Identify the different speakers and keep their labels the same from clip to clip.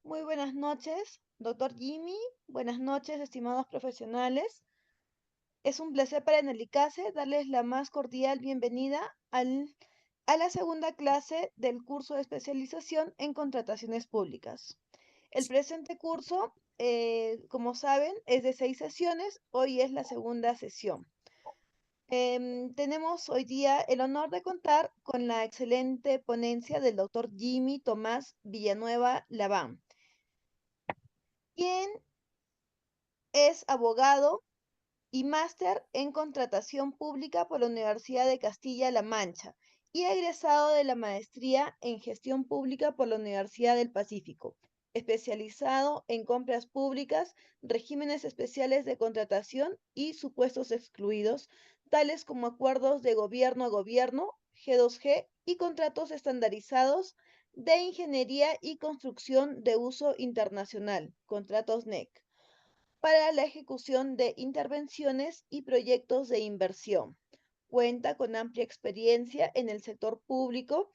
Speaker 1: Muy buenas noches, doctor Jimmy. Buenas noches, estimados profesionales. Es un placer para Nelicase darles la más cordial bienvenida a la segunda clase del curso de especialización en contrataciones públicas. El presente curso, como saben, es de 6 sesiones. Hoy es la segunda sesión. Tenemos hoy día el honor de contar con la excelente ponencia del doctor Jimmy Tomás Villanueva Labán, quien es abogado y máster en contratación pública por la Universidad de Castilla-La Mancha y egresado de la maestría en gestión pública por la Universidad del Pacífico, especializado en compras públicas, regímenes especiales de contratación y supuestos excluidos, tales como acuerdos de gobierno a gobierno, G2G y contratos estandarizados de ingeniería y construcción de uso internacional, contratos NEC para la ejecución de intervenciones y proyectos de inversión. Cuenta con amplia experiencia en el sector público,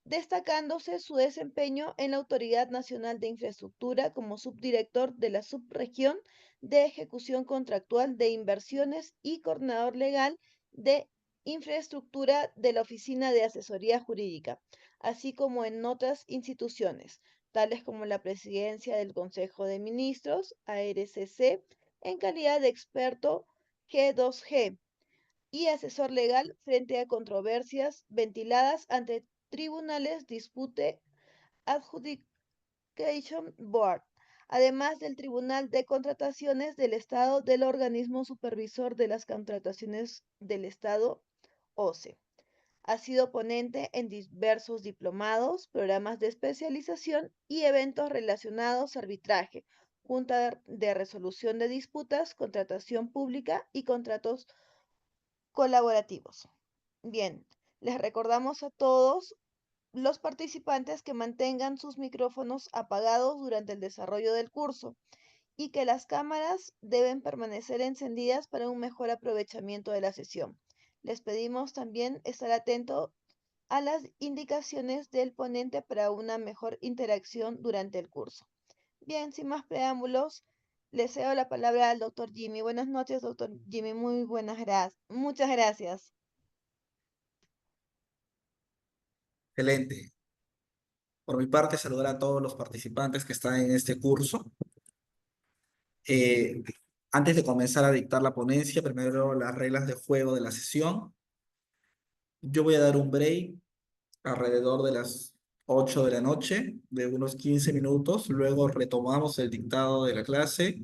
Speaker 1: destacándose su desempeño en la Autoridad Nacional de Infraestructura como subdirector de la Subregión de Ejecución Contractual de Inversiones y coordinador legal de infraestructura de la Oficina de Asesoría Jurídica, así como en otras instituciones, tales como la Presidencia del Consejo de Ministros, ARCC, en calidad de experto G2G y asesor legal frente a controversias ventiladas ante Tribunales Dispute Adjudication Board, además del Tribunal de Contrataciones del Estado del Organismo Supervisor de las Contrataciones del Estado, OCE. Ha sido ponente en diversos diplomados, programas de especialización y eventos relacionados a arbitraje, junta de resolución de disputas, contratación pública y contratos colaborativos. Bien, les recordamos a todos los participantes que mantengan sus micrófonos apagados durante el desarrollo del curso y que las cámaras deben permanecer encendidas para un mejor aprovechamiento de la sesión. Les pedimos también estar atento a las indicaciones del ponente para una mejor interacción durante el curso. Bien, sin más preámbulos, le cedo la palabra al doctor Jimmy. Buenas noches, doctor Jimmy. Muy buenas gracias. Muchas gracias.
Speaker 2: Excelente. Por mi parte, saludar a todos los participantes que están en este curso. Eh, Antes de comenzar a dictar la ponencia, primero las reglas de juego de la sesión. Yo voy a dar un break alrededor de las 8 de la noche, de unos 15 minutos. Luego retomamos el dictado de la clase.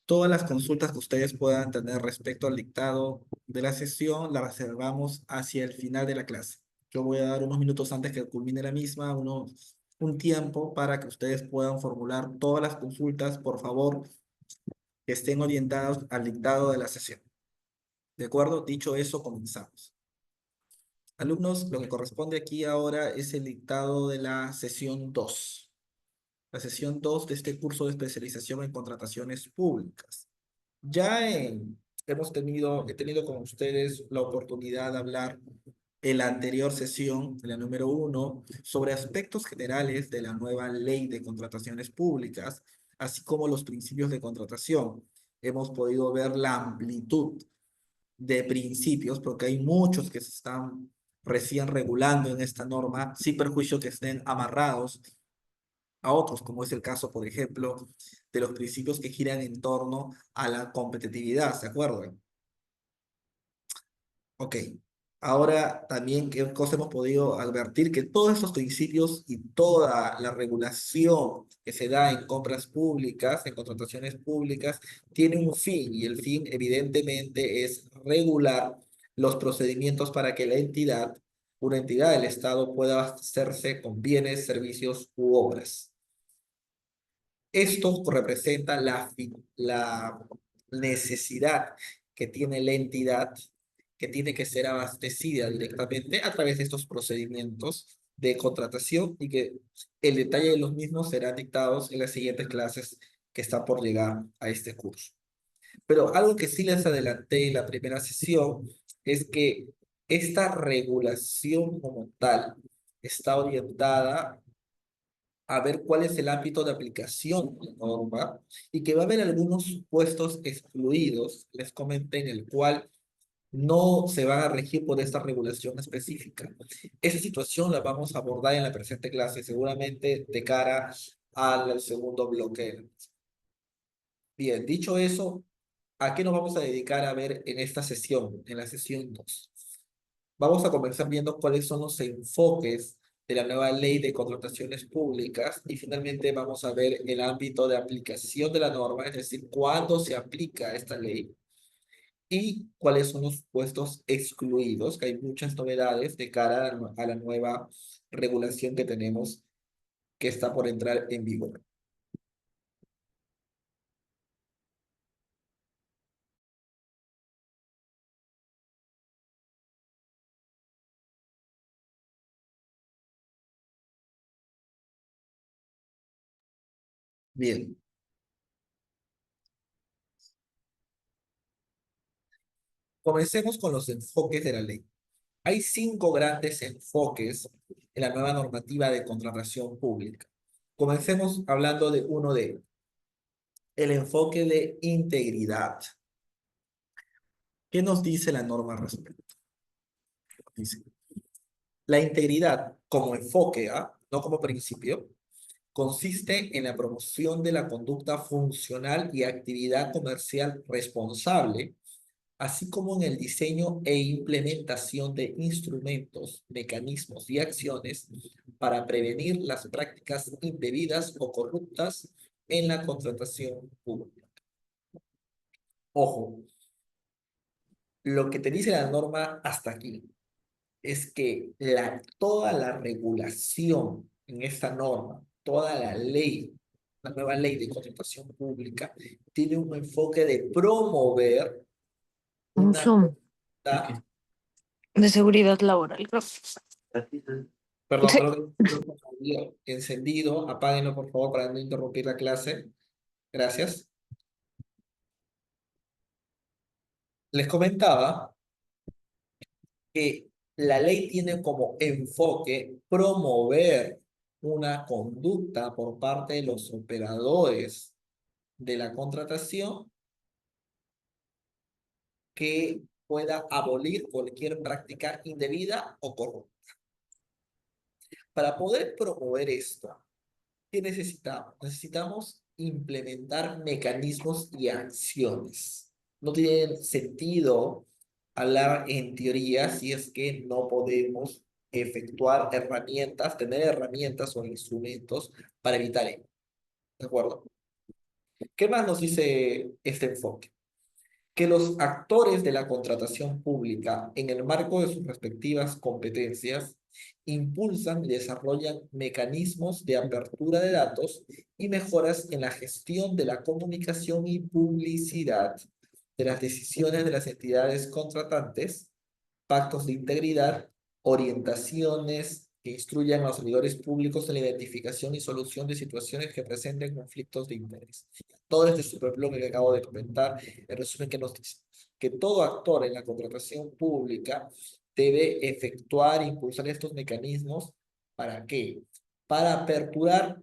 Speaker 2: Todas las consultas que ustedes puedan tener respecto al dictado de la sesión las reservamos hacia el final de la clase. Yo voy a dar unos minutos antes que culmine la misma, un tiempo para que ustedes puedan formular todas las consultas, por favor, que estén orientadas al dictado de la sesión. ¿De acuerdo? Dicho eso, comenzamos. Alumnos, lo que corresponde aquí ahora es el dictado de la sesión 2. La sesión 2 de este curso de especialización en contrataciones públicas. He tenido con ustedes la oportunidad de hablar en la anterior sesión, en la número 1, sobre aspectos generales de la nueva ley de contrataciones públicas, así como los principios de contratación. Hemos podido ver la amplitud de principios, porque hay muchos que se están recién regulando en esta norma, sin perjuicio que estén amarrados a otros, como es el caso, por ejemplo, de los principios que giran en torno a la competitividad, ¿se acuerdan? Ok. Ahora también, ¿qué cosa hemos podido advertir? Que todos estos principios y toda la regulación que se da en compras públicas, en contrataciones públicas, tiene un fin y el fin evidentemente es regular los procedimientos para que una entidad del Estado pueda abastecerse con bienes, servicios u obras. Esto representa la necesidad que tiene la entidad, que tiene que ser abastecida directamente a través de estos procedimientos de contratación y que el detalle de los mismos serán dictados en las siguientes clases que están por llegar a este curso. Pero algo que sí les adelanté en la primera sesión es que esta regulación como tal está orientada a ver cuál es el ámbito de aplicación de la norma y que va a haber algunos supuestos excluidos, les comenté, en el cual no se van a regir por esta regulación específica. Esa situación la vamos a abordar en la presente clase, seguramente de cara al segundo bloque. Bien, dicho eso, ¿a qué nos vamos a dedicar a ver en esta sesión, en la sesión 2? Vamos a comenzar viendo cuáles son los enfoques de la nueva ley de contrataciones públicas y finalmente vamos a ver el ámbito de aplicación de la norma, es decir, cuándo se aplica esta ley y cuáles son los puestos excluidos, que hay muchas novedades de cara a la nueva regulación que tenemos que está por entrar en vigor. Bien, comencemos con los enfoques de la ley. Hay 5 grandes enfoques en la nueva normativa de contratación pública. Comencemos hablando de uno de ellos, el enfoque de integridad. ¿Qué nos dice la norma al respecto? Dice, la integridad como enfoque, no como principio, consiste en la promoción de la conducta funcional y actividad comercial responsable, así como en el diseño e implementación de instrumentos, mecanismos y acciones para prevenir las prácticas indebidas o corruptas en la contratación pública. Ojo, lo que te dice la norma hasta aquí es que toda la regulación en esta norma, toda la ley, la nueva ley de contratación pública, tiene un enfoque de promover
Speaker 3: Un
Speaker 2: una
Speaker 3: Zoom
Speaker 2: conducta.
Speaker 3: de seguridad laboral, creo.
Speaker 2: Perdón,
Speaker 3: Sí.
Speaker 2: creo que el micrófono había encendido. Apáguenlo, por favor, para no interrumpir la clase. Gracias. Les comentaba que la ley tiene como enfoque promover una conducta por parte de los operadores de la contratación que pueda abolir cualquier práctica indebida o corrupta. Para poder promover esto, ¿qué necesitamos? Necesitamos implementar mecanismos y acciones. No tiene sentido hablar en teoría si es que no podemos efectuar herramientas, tener herramientas o instrumentos para evitar ello. ¿De acuerdo? ¿Qué más nos dice este enfoque? Que los actores de la contratación pública, en el marco de sus respectivas competencias, impulsan y desarrollan mecanismos de apertura de datos y mejoras en la gestión de la comunicación y publicidad de las decisiones de las entidades contratantes, pactos de integridad, orientaciones que instruyan a los servidores públicos en la identificación y solución de situaciones que presenten conflictos de interés. Todo este superbloque que acabo de comentar, en resumen, que nos dice que todo actor en la contratación pública debe efectuar e impulsar estos mecanismos. ¿Para qué? Para aperturar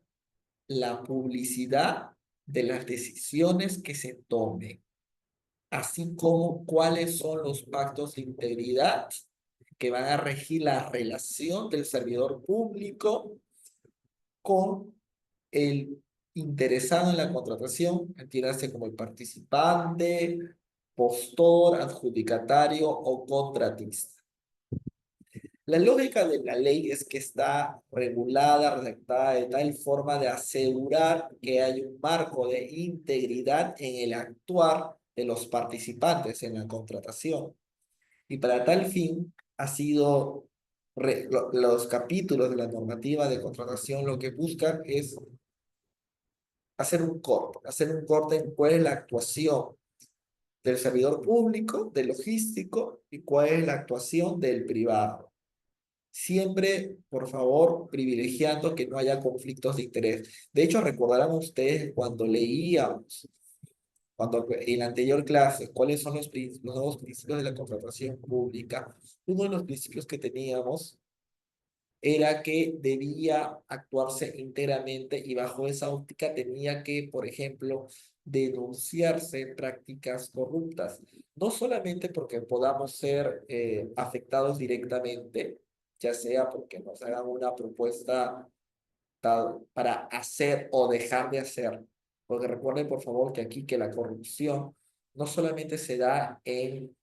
Speaker 2: la publicidad de las decisiones que se tomen, así como cuáles son los pactos de integridad que van a regir la relación del servidor público con el interesado en la contratación, entiéndase como el participante, postor, adjudicatario o contratista. La lógica de la ley es que está regulada, redactada de tal forma de asegurar que hay un marco de integridad en el actuar de los participantes en la contratación. Y para tal fin ha sido, los capítulos de la normativa de contratación lo que buscan es hacer un corte en cuál es la actuación del servidor público, del logístico y cuál es la actuación del privado. Siempre, por favor, privilegiando que no haya conflictos de interés. De hecho, recordarán ustedes cuando leíamos, cuando en la anterior clase, cuáles son los nuevos principios de la contratación pública. Uno de los principios que teníamos
Speaker 4: era que debía actuarse íntegramente y bajo esa óptica tenía que, por ejemplo, denunciarse prácticas corruptas, no solamente porque podamos ser afectados directamente, ya sea porque nos hagan una propuesta para hacer o dejar de hacer, porque recuerden por favor que aquí que la corrupción no solamente se da en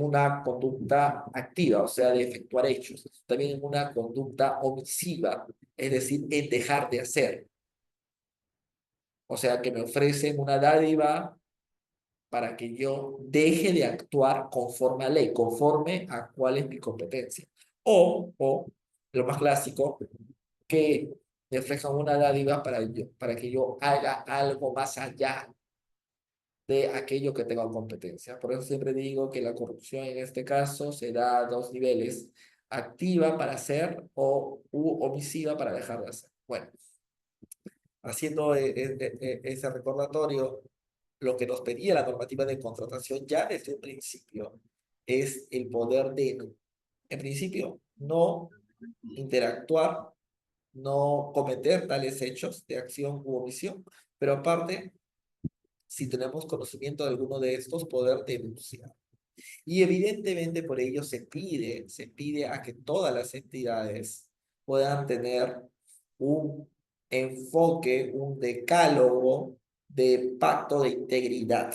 Speaker 4: una conducta activa, o sea, de efectuar hechos, también en una conducta omisiva, es decir, en dejar de hacer. O sea, que me ofrecen una dádiva para que yo deje de actuar conforme a ley, conforme a cuál es mi competencia. O lo más clásico, que me ofrezcan una dádiva para que yo haga algo más allá de aquello que tenga competencia. Por eso siempre digo que la corrupción en este caso se da a dos niveles, activa para hacer o omisiva para dejar de hacer. Bueno, haciendo ese recordatorio, lo que nos pedía la normativa de contratación ya desde un principio es el poder de, en principio, no interactuar, no cometer tales hechos de acción u omisión, pero aparte, si tenemos conocimiento de alguno de estos, poder denunciar. Y evidentemente por ello se pide a que todas las entidades puedan tener un enfoque, un decálogo de pacto de integridad,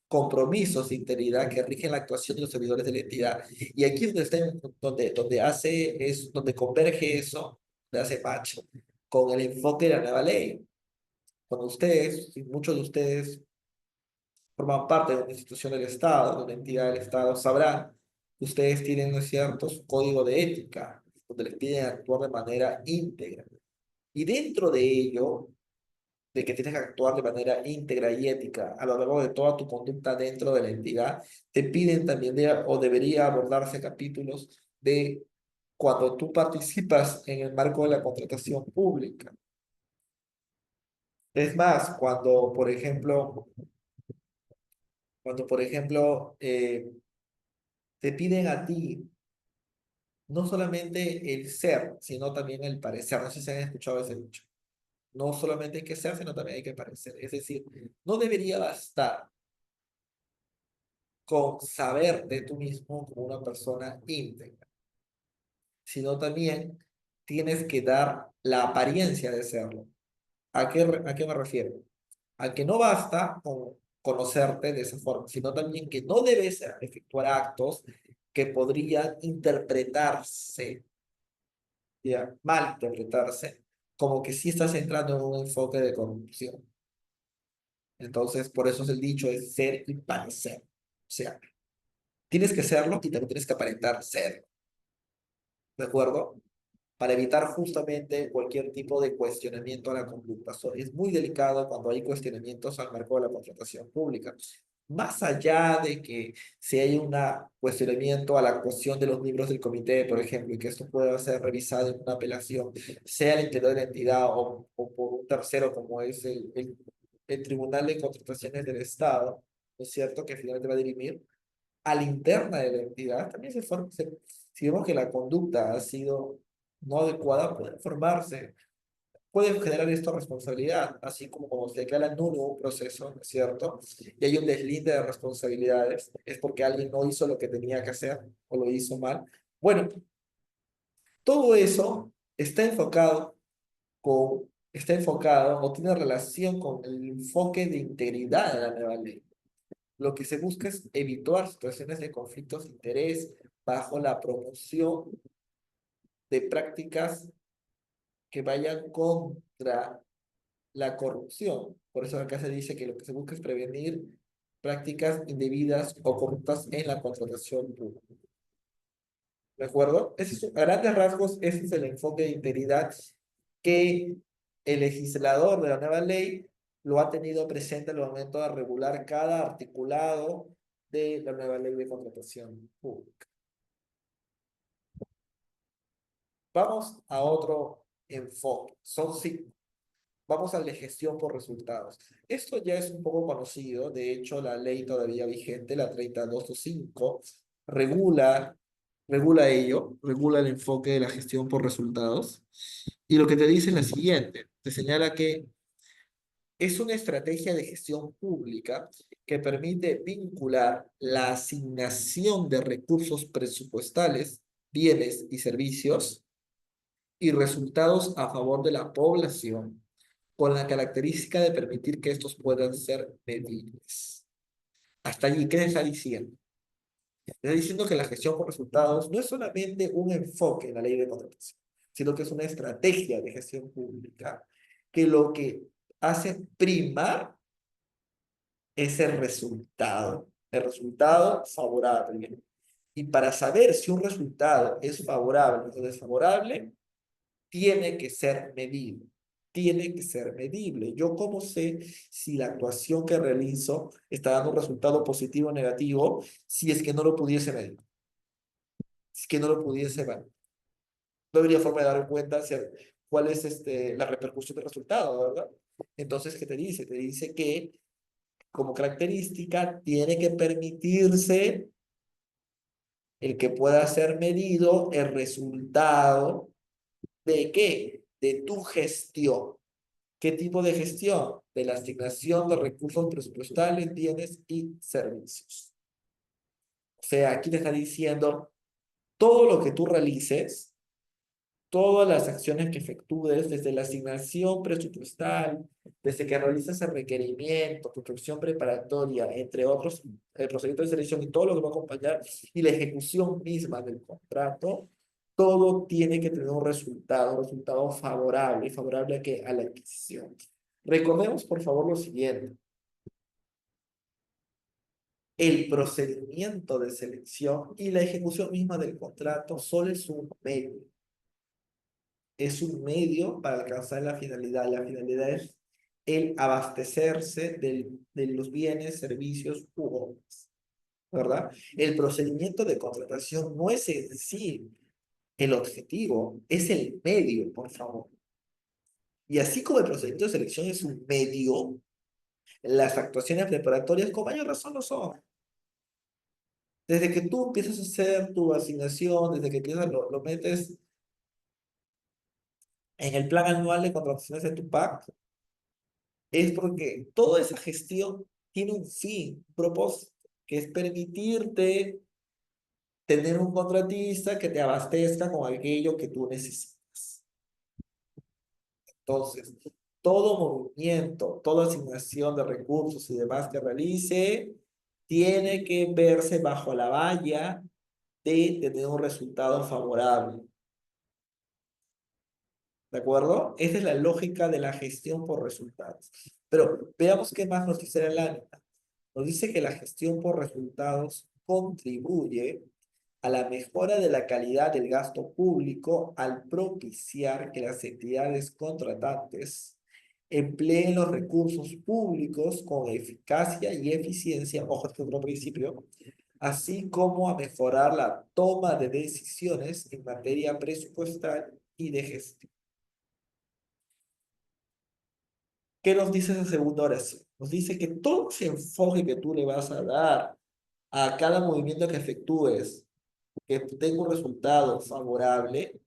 Speaker 4: compromisos de integridad que rigen la actuación de los servidores de la entidad. Y aquí es donde, donde converge eso, donde hace match con el enfoque de la nueva ley. Cuando ustedes, y muchos de ustedes forman parte de una institución del Estado, de una entidad del Estado, sabrán que ustedes tienen, ¿no es cierto?, su código de ética, donde les piden actuar de manera íntegra. Y dentro de ello, de que tienes que actuar de manera íntegra y ética a lo largo de toda tu conducta dentro de la entidad, te piden también o debería abordarse capítulos de cuando tú participas en el marco de la contratación pública. Es más, cuando, por ejemplo, te piden a ti no solamente el ser, sino también el parecer. No sé si han escuchado ese dicho. No solamente hay que ser, sino también hay que parecer. Es decir, no debería bastar con saber de tú mismo como una persona íntegra, sino también tienes que dar la apariencia de serlo. A qué me refiero? A que no basta con conocerte de esa forma, sino también que no debes efectuar actos que podrían interpretarse, ya, mal interpretarse, como que sí estás entrando en un enfoque de corrupción. Entonces, por eso es el dicho, es ser y parecer. O sea, tienes que serlo y también tienes que aparentar ser, ¿de acuerdo? Para evitar justamente cualquier tipo de cuestionamiento a la conducta. Es muy delicado cuando hay cuestionamientos al marco de la contratación pública. Más allá de que si hay un cuestionamiento a la actuación de los miembros del comité, por ejemplo, y que esto pueda ser revisado en una apelación, sea al interior de la entidad o por un tercero como es el Tribunal de Contrataciones del Estado, ¿no es cierto?, que finalmente va a dirimir a la interna de la entidad, también si vemos que la conducta ha sido no adecuada, puede formarse, puede generar esto responsabilidad, así como cuando se declara nulo un proceso, ¿no es cierto? Y hay un deslinde de responsabilidades, es porque alguien no hizo lo que tenía que hacer o lo hizo mal. Bueno, todo eso está enfocado o tiene relación con el enfoque de integridad de la nueva ley. Lo que se busca es evitar situaciones de conflictos de interés bajo la promoción de prácticas que vayan contra la corrupción. Por eso acá se dice que lo que se busca es prevenir prácticas indebidas o corruptas en la contratación pública. ¿De acuerdo? A grandes rasgos, ese es el enfoque de integridad que el legislador de la nueva ley lo ha tenido presente al momento de regular cada articulado de la nueva ley de contratación pública. Vamos a otro enfoque. Son cinco. Vamos al de gestión por resultados. Esto ya es un poco conocido. De hecho, la ley todavía vigente, la 3225, regula
Speaker 2: regula ello, regula el enfoque de la gestión por resultados. Y lo que te dice es la siguiente, te señala que es una estrategia de gestión pública que permite vincular la asignación de recursos presupuestales, bienes y servicios y resultados a favor de la población, con la característica de permitir que estos puedan ser medibles. Hasta allí, ¿qué está diciendo? Está diciendo que la gestión por resultados no es solamente un enfoque en la ley de contratación, sino que es una estrategia de gestión pública que lo que hace primar es el resultado favorable. Y para saber si un resultado es favorable o desfavorable, tiene que ser medible. Tiene que ser medible. ¿Yo cómo sé si la actuación que realizo está dando un resultado positivo o negativo si es que no lo pudiese medir? Si es que no lo pudiese ver. No habría forma de dar cuenta cuál es la repercusión del resultado, ¿verdad? Entonces, ¿qué te dice? Te dice que como característica tiene que permitirse el que pueda ser medido el resultado de qué? De tu gestión. ¿Qué tipo de gestión? De la asignación de recursos presupuestales, bienes y servicios. O sea, aquí te está diciendo todo lo que tú realices, todas las acciones que efectúes, desde la asignación presupuestal, desde que realizas el requerimiento, construcción preparatoria, entre otros, el procedimiento de selección y todo lo que va a acompañar, y la ejecución misma del contrato, todo tiene que tener un resultado favorable, favorable a, a la adquisición. Recordemos, por favor, lo siguiente. El procedimiento de selección y la ejecución misma del contrato solo es un medio para alcanzar la finalidad. La finalidad es el abastecerse de los bienes, servicios u obras, ¿verdad? El procedimiento de contratación no es en sí el objetivo, es el medio, por favor. Y así como el procedimiento de selección es un medio, las actuaciones preparatorias con mayor razón lo son. Desde que tú empiezas a hacer tu asignación, desde que empiezas lo metes en el plan anual de contrataciones de tu PAC, es porque toda esa gestión tiene un fin, un propósito, que es permitirte tener un contratista que te abastezca con aquello que tú necesitas. Entonces, todo movimiento, toda asignación de recursos y demás que realice, tiene que verse bajo la valla de tener un resultado favorable. ¿De acuerdo? Esa es la lógica de la gestión por resultados. Pero veamos qué más nos dice la lámina. Nos dice que la gestión por resultados contribuye a la mejora de la calidad del gasto público al propiciar que las entidades contratantes empleen los recursos públicos con eficacia y eficiencia, ojo, este otro principio, así como a mejorar la toma de decisiones en materia presupuestal y de gestión. ¿Qué nos dice esa segunda oración? Nos dice que todo ese enfoque que tú le vas a dar a cada movimiento que efectúes, que tenga un resultado favorable,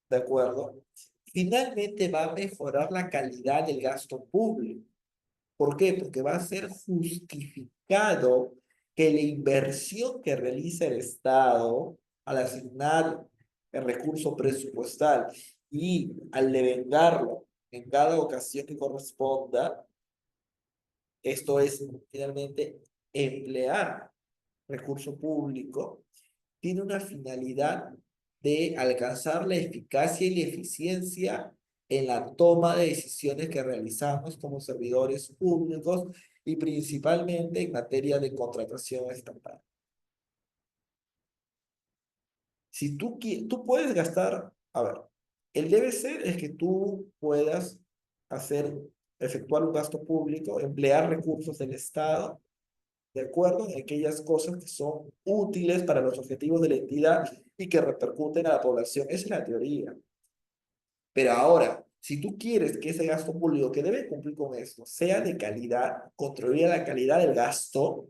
Speaker 2: ¿de acuerdo? Finalmente va a mejorar la calidad del gasto público. ¿Por qué? Porque va a ser justificado que la inversión que realiza el Estado al asignar el recurso presupuestal y al devengarlo en cada ocasión que corresponda, esto es finalmente emplear recurso público, tiene una finalidad de alcanzar la eficacia y la eficiencia en la toma de decisiones que realizamos como servidores públicos y principalmente en materia de contratación estatal. Si tú puedes gastar, a ver, el debe ser es que tú puedas efectuar un gasto público, emplear recursos del Estado, ¿de acuerdo? En aquellas cosas que son útiles para los objetivos de la entidad y que repercuten a la población. Esa es la teoría. Pero ahora, si tú quieres que ese gasto público que debe cumplir con esto sea de calidad, contribuir a la calidad del gasto,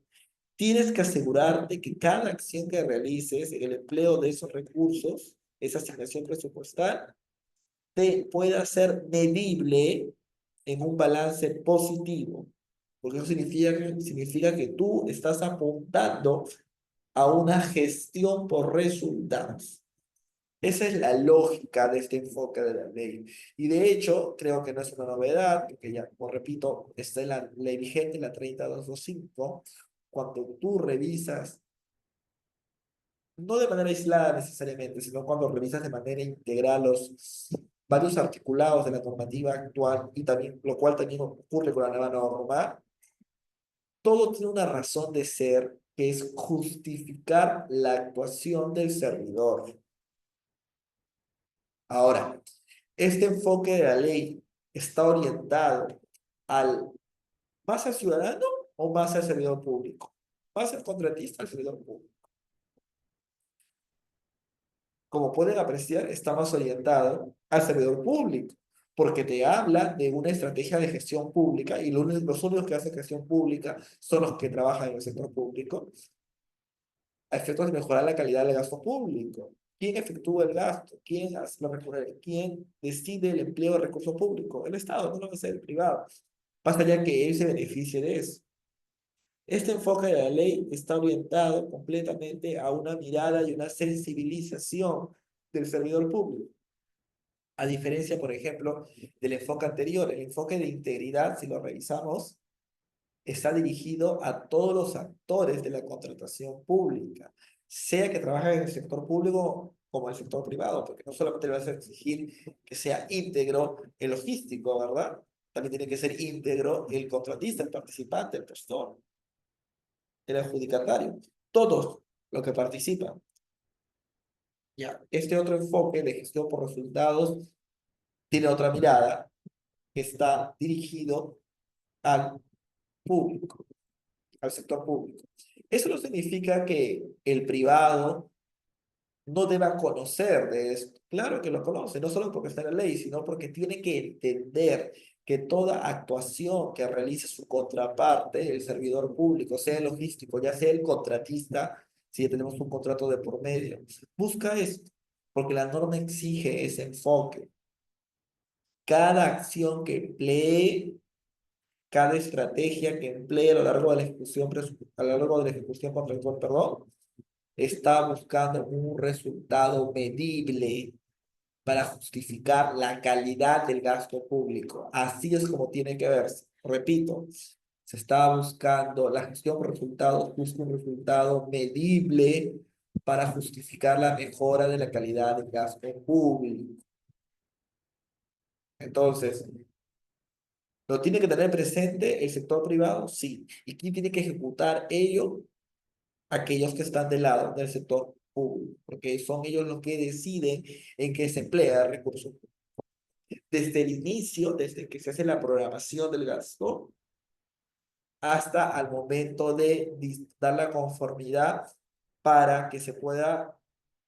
Speaker 4: tienes que asegurarte que cada acción que realices en el empleo de esos recursos, esa asignación presupuestal, te pueda ser medible en un balance positivo. Porque eso significa que tú estás apuntando a una gestión por resultados. Esa es la lógica de este enfoque de la ley. Y de hecho, creo que no es una novedad, porque ya, como repito, está en la ley vigente, la 30225, cuando tú revisas, no de manera aislada necesariamente, sino cuando revisas de manera integral los varios articulados de la normativa actual, y también, lo cual también ocurre con la nueva norma, todo tiene una razón de ser, que es justificar la actuación del servidor. Ahora, este enfoque de la ley está orientado al más al ciudadano o más al servidor público, más al contratista al servidor público. Como pueden apreciar, está más orientado al servidor público, porque te habla de una estrategia de gestión pública y los únicos que hacen gestión pública son los que trabajan en el sector público, a efectos de mejorar la calidad del gasto público. ¿Quién efectúa el gasto? ¿Quién hace la recurrencia? ¿Quién decide el empleo de recursos públicos? El Estado, no lo va a hacer el privado. Basta ya que él se beneficie de eso. Este enfoque de la ley está orientado completamente a una mirada y una sensibilización del servidor público. A diferencia, por ejemplo, del enfoque anterior, el enfoque de integridad, si lo revisamos, está dirigido a todos los actores de la contratación pública, sea que trabajen en el sector público como en el sector privado, porque no solamente le vas a exigir que sea íntegro el logístico, ¿verdad? También tiene que ser íntegro el contratista, el participante, el gestor, el adjudicatario, todos los que participan. Ya, este otro enfoque de gestión por resultados tiene otra mirada que está dirigido al público, al sector público. Eso no significa que el privado no deba conocer de esto. Claro que lo conoce, no solo porque está en la ley, sino porque tiene que entender que toda actuación que realice su contraparte, el servidor público, sea el logístico, ya sea el contratista, si ya tenemos un contrato de por medio, busca esto, porque la norma exige ese enfoque. Cada acción que emplee, cada estrategia que emplee a lo largo de la ejecución, a lo largo de la ejecución contractual, perdón, está buscando un resultado medible para justificar la calidad del gasto público. Así es como tiene que verse. Repito, se está buscando, la gestión por resultados busca un resultado medible para justificar la mejora de la calidad del gasto público. Entonces, ¿lo tiene que tener presente el sector privado? Sí. ¿Y quién tiene que ejecutar ello? Aquellos que están del lado del sector público, porque son ellos los que deciden en qué se emplea el recurso. Desde el inicio, desde que se hace la programación del gasto, hasta al momento de dar la conformidad para que se pueda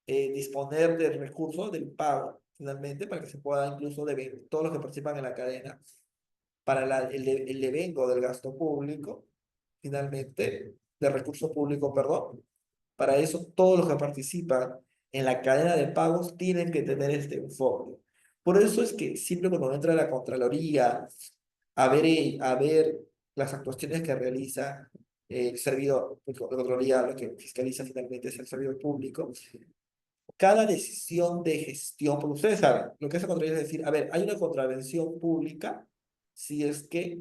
Speaker 4: disponer del recurso del pago, finalmente, para que se pueda incluso deber todos los que participan en la cadena para el devengo del gasto público, finalmente, del recurso público, perdón. Para eso, todos los que participan en la cadena de pagos tienen que tener este enfoque. Por eso es que siempre cuando entra la Contraloría a ver las actuaciones que realiza el servidor, la Contraloría lo que fiscaliza finalmente es el servidor público, cada decisión de gestión, porque ustedes saben, lo que hace Contraloría es decir, a ver, hay una contravención pública si es que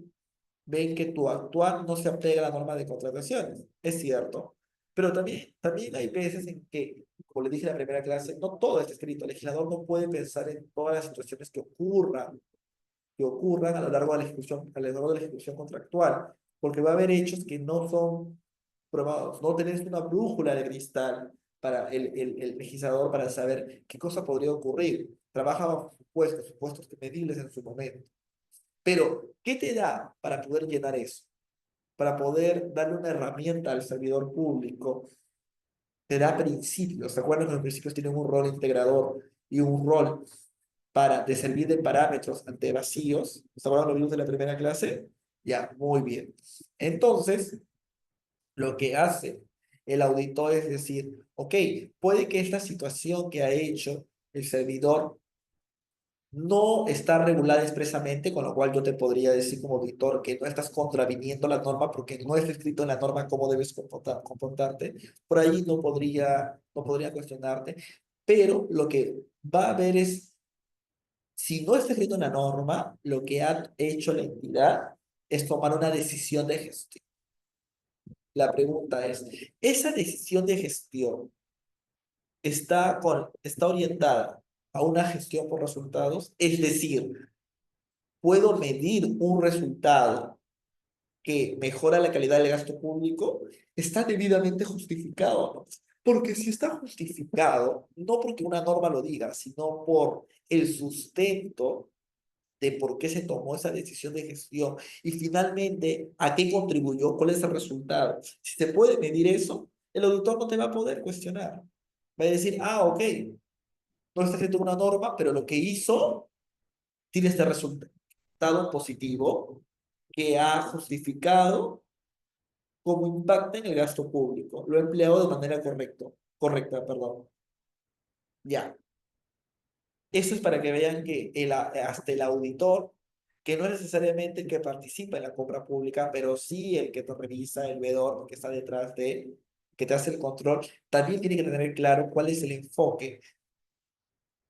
Speaker 4: ven que tu actuar no se apega a la norma de contrataciones. Es cierto. Pero también hay veces en que, como le dije en la primera clase, no todo está escrito. El legislador no puede pensar en todas las situaciones que ocurran a lo largo de la ejecución, a lo largo de la ejecución contractual, porque va a haber hechos que no son probados. No tenés una brújula de cristal para el legislador para saber qué cosa podría ocurrir. Trabaja bajo supuestos medibles en su momento. Pero, ¿qué te da para poder llenar eso? Para poder darle una herramienta al servidor público, te da principios. ¿Se acuerdan que los principios tienen un rol integrador y un rol de servir de parámetros ante vacíos? ¿Se acuerdan, lo vimos en la primera clase? Ya, muy bien. Entonces, Lo que hace el auditor es decir, ok, puede que esta situación que ha hecho el servidor no está regulada expresamente, con lo cual yo te podría decir como auditor que no estás contraviniendo la norma porque no está escrito en la norma cómo debes comportarte. Por ahí no podría cuestionarte, pero lo que va a haber es, si no está escrito en la norma, lo que ha hecho la entidad es tomar una decisión de gestión. La pregunta es, ¿esa decisión de gestión está orientada a una gestión por resultados? Es decir, ¿puedo medir un resultado que mejora la calidad del gasto público? ¿Está debidamente justificado o no? Porque si está justificado, no porque una norma lo diga, sino por el sustento de por qué se tomó esa decisión de gestión y finalmente a qué contribuyó, cuál es el resultado. Si se puede medir eso, el auditor no te va a poder cuestionar. Va a decir, ah, ok, no está escrito una norma, pero lo que hizo tiene este resultado positivo que ha justificado cómo impacta en el gasto público. Lo he empleado de manera correcta, perdón. Ya. Eso es para que vean que hasta el auditor, que no es necesariamente el que participa en la compra pública, pero sí el que te revisa, el vedor que está detrás de, que te hace el control, también tiene que tener claro cuál es el enfoque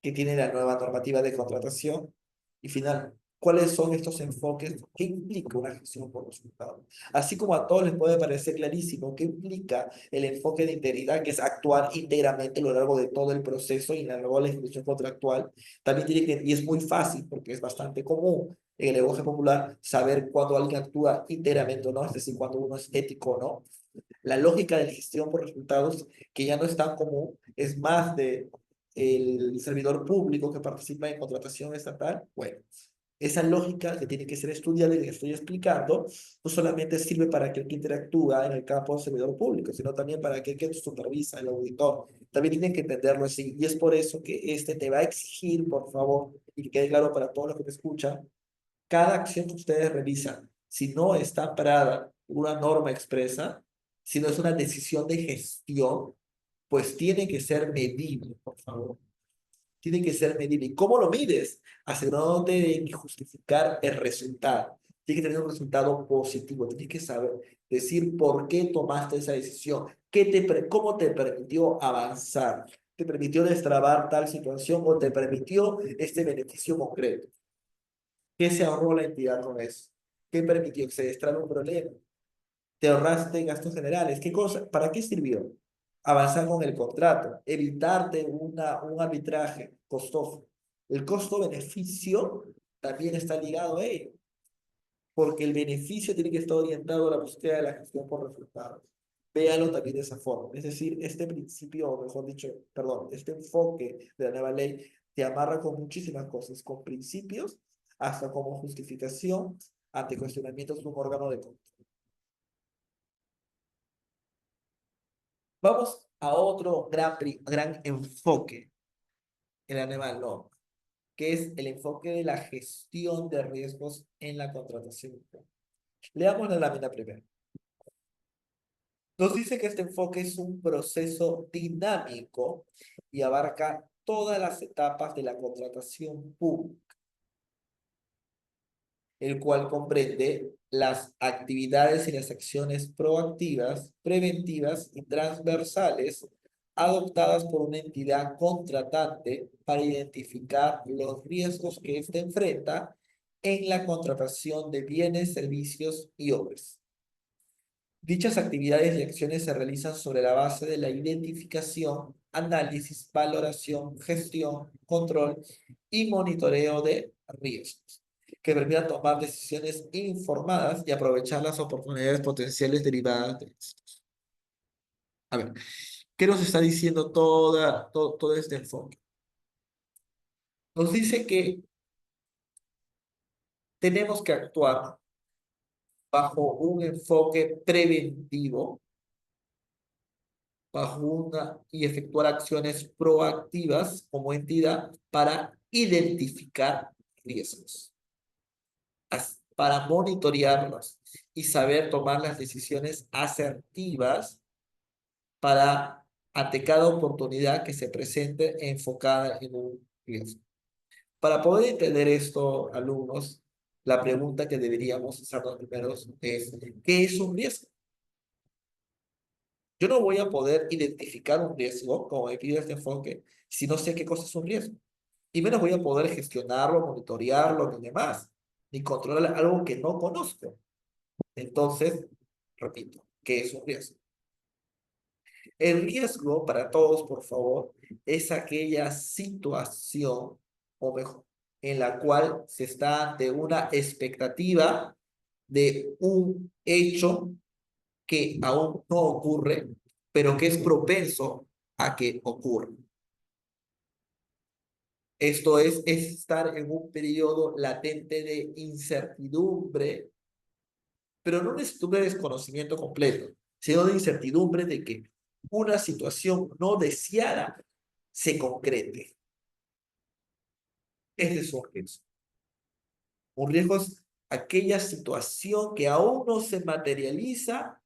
Speaker 4: que tiene la nueva normativa de contratación y final, cuáles son estos enfoques que implica una gestión por resultados. Así como a todos les puede parecer clarísimo qué implica el enfoque de integridad, que es actuar íntegramente a lo largo de todo el proceso y en la largo de la ejecución contractual, también tiene que, y es muy fácil porque es bastante común en el lenguaje popular saber cuándo alguien actúa íntegramente o no, es decir, cuando uno es ético o no. La lógica de la gestión por resultados, que ya no es tan común, es más de el servidor público que participa en contratación estatal. Bueno, esa lógica que tiene que ser estudiada y que estoy explicando, no solamente sirve para aquel que interactúa en el campo del servidor público, sino también para aquel que supervisa, el auditor. También tienen que entenderlo así. Y es por eso que este te va a exigir, por favor, y que quede claro para todos los que te escuchan, cada acción que ustedes realizan, si no está parada por una norma expresa, si no es una decisión de gestión, pues tiene que ser medible, por favor. Tiene que ser medible. ¿Y cómo lo mides? Asegurándote de justificar el resultado. Tiene que tener un resultado positivo. Tienes que saber decir por qué tomaste esa decisión. ¿Cómo te permitió avanzar? ¿Te permitió destrabar tal situación o te permitió este beneficio concreto? ¿Qué se ahorró la entidad con eso? ¿Qué permitió que se destrabe un problema? ¿Te ahorraste gastos generales? ¿Qué cosa? ¿Para qué sirvió? Avanzar con el contrato, evitarte un arbitraje costoso. El costo-beneficio también está ligado a ello, porque el beneficio tiene que estar orientado a la búsqueda de la gestión por resultados. Véalo también de esa forma. Es decir, este principio, o mejor dicho, perdón, este enfoque de la nueva ley te amarra con muchísimas cosas, con principios hasta como justificación ante cuestionamientos de un órgano de control. Vamos a otro gran enfoque en la nueva norma, que es el enfoque de la gestión de riesgos en la contratación. Leamos la lámina primero. Nos dice que este enfoque es un proceso dinámico y abarca todas las etapas de la contratación pública, el cual comprende las actividades y las acciones proactivas, preventivas y transversales adoptadas por una entidad contratante para identificar los riesgos que éste enfrenta en la contratación de bienes, servicios y obras. Dichas actividades y acciones se realizan sobre la base de la identificación, análisis, valoración, gestión, control y monitoreo de riesgos, que permitan tomar decisiones informadas y aprovechar las oportunidades potenciales derivadas de estos. A ver, ¿qué nos está diciendo todo este enfoque? Nos dice que tenemos que actuar bajo un enfoque preventivo y efectuar acciones proactivas como entidad para identificar riesgos, para monitorearlos y saber tomar las decisiones asertivas para, ante cada oportunidad que se presente, enfocada en un riesgo. Para poder entender esto, alumnos, la pregunta que deberíamos hacer los primeros es, ¿qué es un riesgo? Yo no voy a poder identificar un riesgo, como me pide este enfoque, si no sé qué cosa es un riesgo. Y menos voy a poder gestionarlo, monitorearlo, ni demás, ni controlar algo que no conozco. Entonces, repito, ¿qué es un riesgo? El riesgo, para todos, por favor, es aquella situación, o mejor, en la cual se está ante una expectativa de un hecho que aún no ocurre, pero que es propenso a que ocurra. Esto es estar en un periodo latente de incertidumbre, pero no de desconocimiento completo, sino de incertidumbre de que una situación no deseada se concrete. Ese es un riesgo. Un riesgo es aquella situación que aún no se materializa,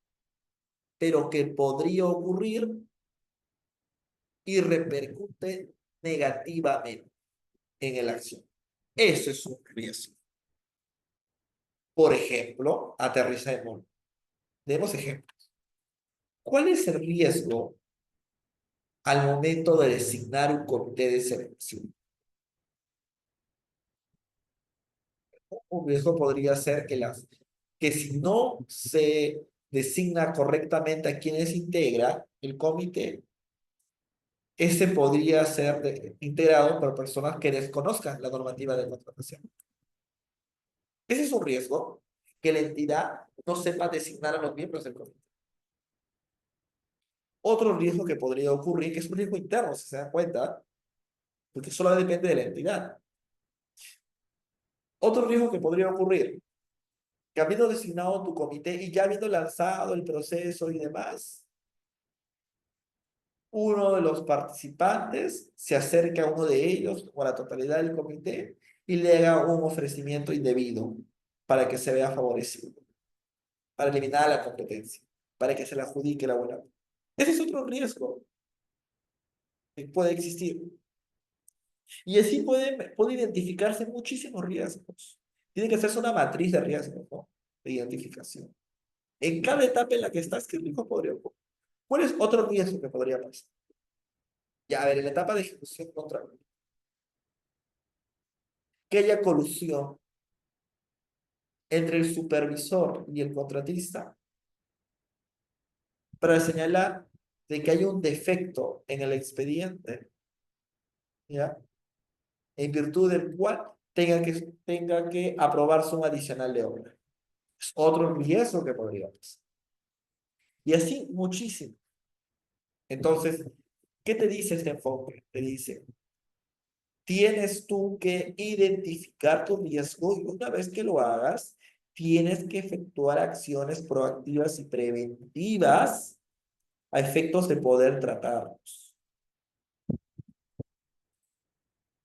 Speaker 4: pero que podría ocurrir y repercute negativamente en la acción. Eso es un riesgo. Por ejemplo, aterricemos. Demos ejemplos. ¿Cuál es el riesgo al momento de designar un comité de selección? Un riesgo podría ser que si no se designa correctamente a quienes integra el comité, este podría ser integrado por personas que desconozcan la normativa de contratación. Ese es un riesgo, que la entidad no sepa designar a los miembros del comité. Otro riesgo que podría ocurrir, que es un riesgo interno, si se dan cuenta, porque solo depende de la entidad. Otro riesgo que podría ocurrir, que habiendo designado tu comité y ya habiendo lanzado el proceso y demás, uno de los participantes se acerca a uno de ellos o a la totalidad del comité y le haga un ofrecimiento indebido para que se vea favorecido, para eliminar la competencia, para que se le adjudique la buena. Ese es otro riesgo que puede existir. Y así puede identificarse muchísimos riesgos. Tiene que hacerse una matriz de riesgos, ¿no? De identificación. En cada etapa en la que estás, ¿qué riesgo podría ocurrir? ¿Cuál es otro riesgo que podría pasar? Ya, a ver, en la etapa de ejecución contra que haya colusión entre el supervisor y el contratista para señalar de que hay un defecto en el expediente, ¿ya? En virtud del cual tenga que aprobarse un adicional de obra. Es otro riesgo que podría pasar. Y así muchísimo. Entonces, ¿qué te dice este enfoque? Te dice, tienes tú que identificar tu riesgo y una vez que lo hagas, tienes que efectuar acciones proactivas y preventivas a efectos de poder tratarlos.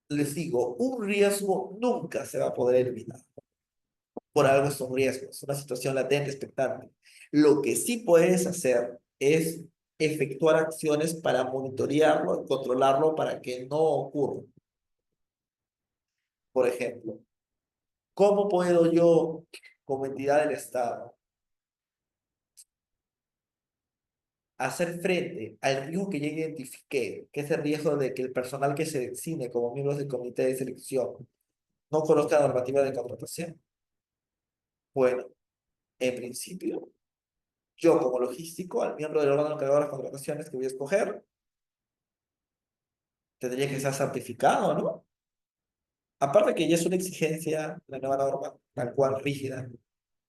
Speaker 4: Les digo, un riesgo nunca se va a poder eliminar. Por algo es un riesgo, es una situación latente, expectante. Lo que sí puedes hacer es efectuar acciones para monitorearlo y controlarlo para que no ocurra. Por ejemplo, ¿cómo puedo yo, como entidad del Estado, hacer frente al riesgo que ya identifiqué, que es el riesgo de que el personal que se designe como miembros del comité de selección no conozca la normativa de contratación? Bueno, en principio, yo como logístico, al miembro del órgano encargado de las contrataciones que voy a escoger, tendría que estar certificado, ¿no? Aparte que ya es una exigencia la nueva norma, tal cual, rígida.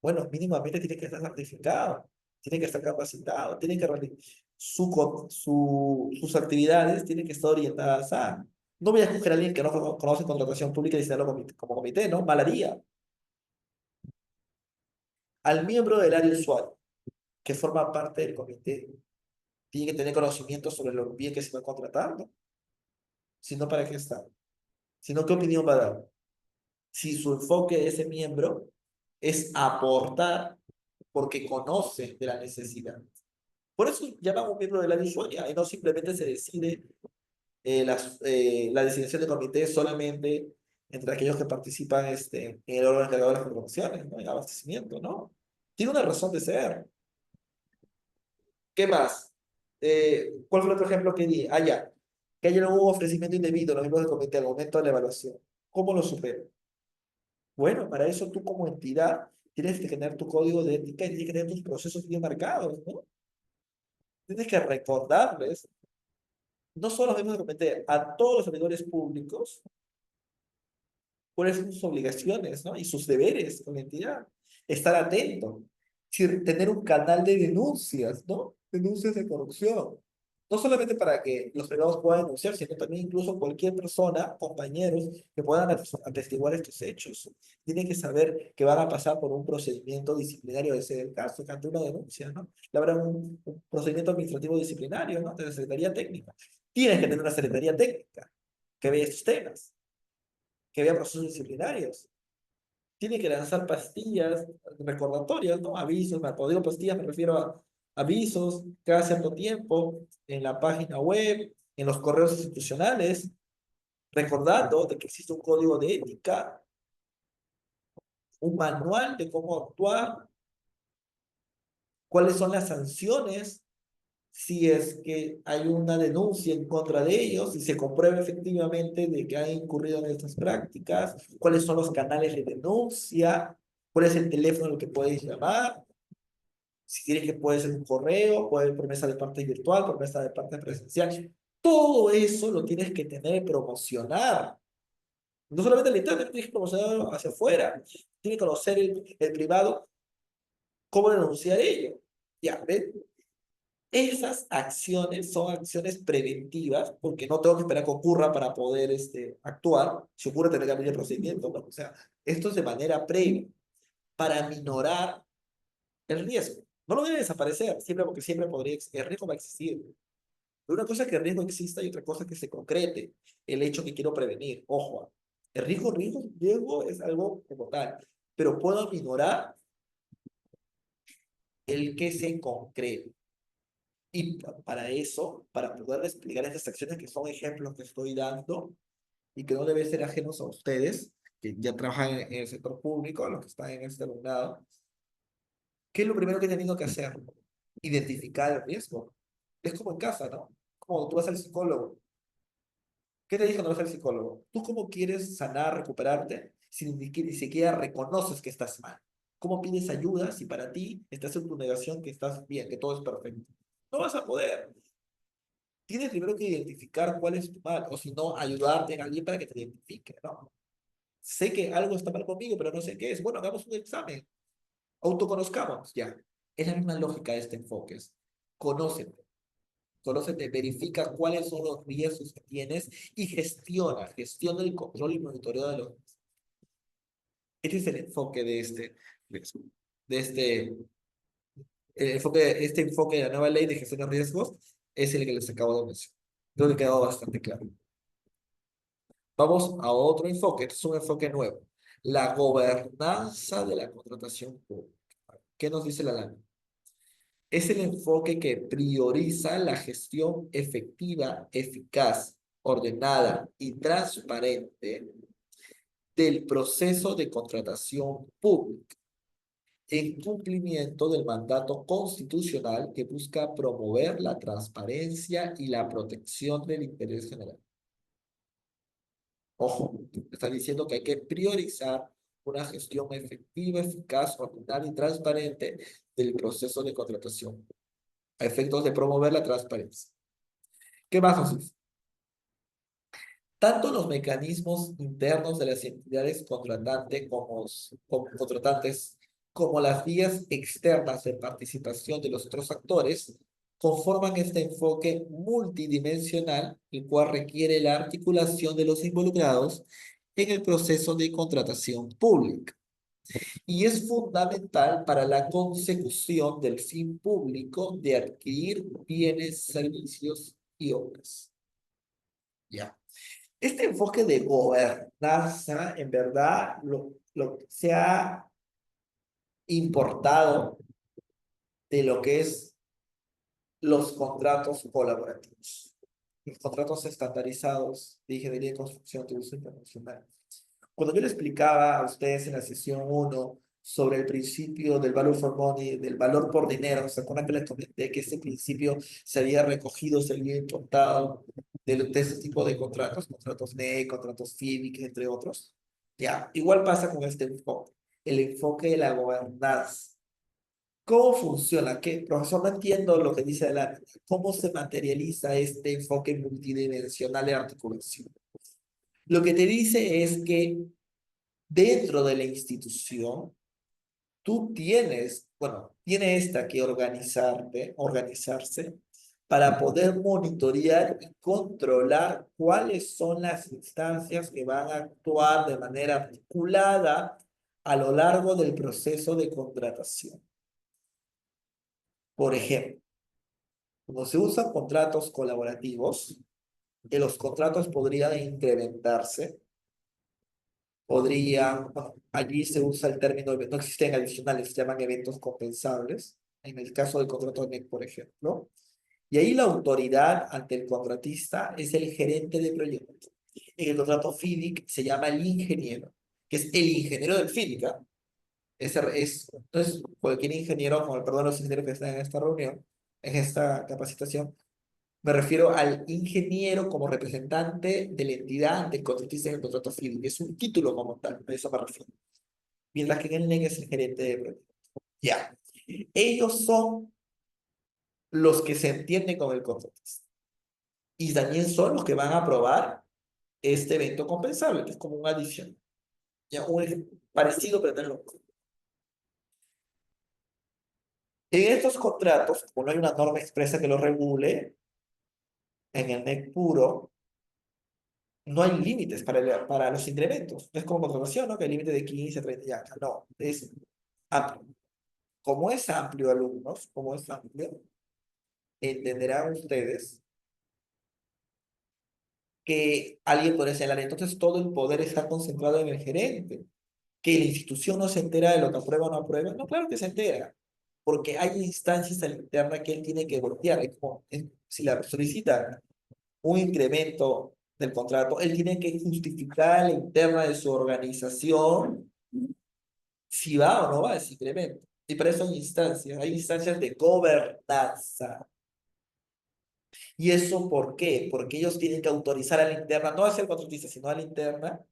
Speaker 4: Bueno, mínimamente tiene que estar certificado, tiene que estar capacitado, tiene que realizar sus actividades tienen que estar orientadas a... No voy a escoger a alguien que no conoce contratación pública y diseñarlo como comité, ¿no? Mal haría. Al miembro del área usuario, que forma parte del comité, tiene que tener conocimiento sobre lo bien que se va contratando. Si no, ¿para qué está? Si no, ¿qué opinión va a dar? Si su enfoque de ese miembro es aportar porque conoce de la necesidad. Por eso llamamos miembro de la usuaria y no simplemente se decide la designación de comité solamente entre aquellos que participan en el órgano encargado de las contrataciones, ¿no? En abastecimiento, ¿no? Tiene una razón de ser. ¿Qué más? ¿Cuál fue el otro ejemplo que di? Ah, ya. Que haya un ofrecimiento indebido a los miembros del comité al momento de la evaluación. ¿Cómo lo supero? Bueno, para eso tú como entidad tienes que tener tu código de ética y tienes que tener tus procesos bien marcados, ¿no? Tienes que recordarles, no solo a los miembros del comité, a todos los servidores públicos, cuáles son sus obligaciones, ¿no? Y sus deberes con la entidad. Estar atento. Tener un canal de denuncias, ¿no? Denuncias de corrupción. No solamente para que los privados puedan denunciar, sino también incluso cualquier persona, compañeros, que puedan atestiguar estos hechos. Tienen que saber que van a pasar por un procedimiento disciplinario de ser el caso, ante una denuncia, ¿no? Le habrá un procedimiento administrativo disciplinario, ¿no? De la Secretaría Técnica. Tienes que tener una Secretaría Técnica que vea estos temas, que vea procesos disciplinarios. Tiene que lanzar pastillas recordatorias, ¿no? Avisos, cuando digo pastillas me refiero a avisos cada cierto tiempo en la página web, en los correos institucionales, recordando de que existe un código de ética, un manual de cómo actuar, cuáles son las sanciones si es que hay una denuncia en contra de ellos y se comprueba efectivamente de que han incurrido en estas prácticas, cuáles son los canales de denuncia, cuál es el teléfono al que puedes llamar, si quieres que puede ser un correo, puede ser por mesa de parte virtual, por mesa de parte presencial. Todo eso lo tienes que tener y promocionar. No solamente el internet, tienes que promocionarlo hacia afuera. Tienes que conocer el privado, cómo denunciar ello. Ya, ¿ves? Esas acciones son acciones preventivas, porque no tengo que esperar que ocurra para poder actuar. Si ocurre, tener que abrir el procedimiento, ¿no? O sea, esto es de manera previa, para minorar el riesgo. No lo debe desaparecer, siempre porque siempre podría, el riesgo va a existir. Pero una cosa es que el riesgo exista y otra cosa es que se concrete el hecho que quiero prevenir. Ojo, el riesgo es algo como tal, pero puedo minorar el que se concrete. Y para eso, para poder explicar estas acciones que son ejemplos que estoy dando y que no deben ser ajenos a ustedes, que ya trabajan en el sector público, los que están en este alumnado, ¿qué es lo primero que he tenido que hacer? Identificar el riesgo. Es como en casa, ¿no? Como tú vas al psicólogo. ¿Qué te dijo cuando vas al psicólogo? ¿Tú cómo quieres sanar, recuperarte, si ni siquiera reconoces que estás mal? ¿Cómo pides ayuda si para ti estás en tu negación que estás bien, que todo es perfecto? No vas a poder. Tienes primero que identificar cuál es tu mal, o si no, ayudarte en alguien para que te identifique, ¿no? Sé que algo está mal conmigo, pero no sé qué es. Bueno, hagamos un examen. Autoconozcamos, ya. Es la misma lógica de este enfoque. Conócete. Conócete, verifica cuáles son los riesgos que tienes y gestiona el control y monitoreo de los. Este es el enfoque de este enfoque de la nueva ley de gestión de riesgos es el que les acabo de mencionar. Creo que ha quedado bastante claro. Vamos a otro enfoque, este es un enfoque nuevo. La gobernanza de la contratación pública. ¿Qué nos dice la ley? Es el enfoque que prioriza la gestión efectiva, eficaz, ordenada y transparente del proceso de contratación pública, en cumplimiento del mandato constitucional que busca promover la transparencia y la protección del interés general. Ojo, está diciendo que hay que priorizar una gestión efectiva, eficaz, ordenada y transparente del proceso de contratación, a efectos de promover la transparencia. ¿Qué más nos dice? Tanto los mecanismos internos de las entidades contratantes como las vías externas de participación de los otros actores conforman este enfoque multidimensional, el cual requiere la articulación de los involucrados en el proceso de contratación pública y es fundamental para la consecución del fin público de adquirir bienes, servicios y obras. Ya. Este enfoque de gobernanza, en verdad, se ha importado de lo que es los contratos colaborativos. Los contratos estandarizados de ingeniería de construcción de uso internacional. Cuando yo le explicaba a ustedes en la sesión 1 sobre el principio del value for money, del valor por dinero, ¿se acuerdan que les comenté que este principio se había recogido, se había importado de este tipo de contratos, contratos NEC, contratos FIBIC, entre otros? Ya, igual pasa con este enfoque, el enfoque de la gobernanza. ¿Cómo funciona? ¿Qué? Profesor, no entiendo lo que dice la... ¿Cómo se materializa este enfoque multidimensional de articulación? Lo que te dice es que dentro de la institución, tú tienes, bueno, tiene esta que organizarse para poder monitorear y controlar cuáles son las instancias que van a actuar de manera articulada a lo largo del proceso de contratación. Por ejemplo, cuando se usan contratos colaborativos, que los contratos podrían incrementarse, bueno, allí se usa el término, no existen adicionales, se llaman eventos compensables, en el caso del contrato NEC, por ejemplo, y ahí la autoridad ante el contratista es el gerente de proyecto. En el contrato FIDIC se llama el ingeniero, que es el ingeniero del FIDIC, ¿ah? Entonces, cualquier ingeniero, con el perdón de los ingenieros que están en esta reunión, en esta capacitación, me refiero al ingeniero como representante de la entidad ante el contratista en el contrato civil. Es un título como tal, a eso me refiero. Mientras que en el NEC es el gerente de proyecto. Ya. Ellos son los que se entienden con el contratista. Y también son los que van a aprobar este evento compensable, que es como un adición. Ya, parecido, pero no es lo mismo. En estos contratos, como no hay una norma expresa que lo regule, en el NEC puro, no hay límites para los incrementos. No es como contratación, ¿no? Que hay límite de 15, 30 ya. No, es amplio. Como es amplio, alumnos, como es amplio, entenderán ustedes que alguien puede señalar, entonces todo el poder está concentrado en el gerente, que la institución no se entera de lo que aprueba o no aprueba. No, claro que se entera, porque hay instancias a la interna que él tiene que voltear. Si la solicita un incremento del contrato, él tiene que justificar a la interna de su organización si va o no va ese incremento. Y para eso hay instancias de gobernanza. ¿Y eso por qué? Porque ellos tienen que autorizar a la interna, no a ser contratista, sino a la interna,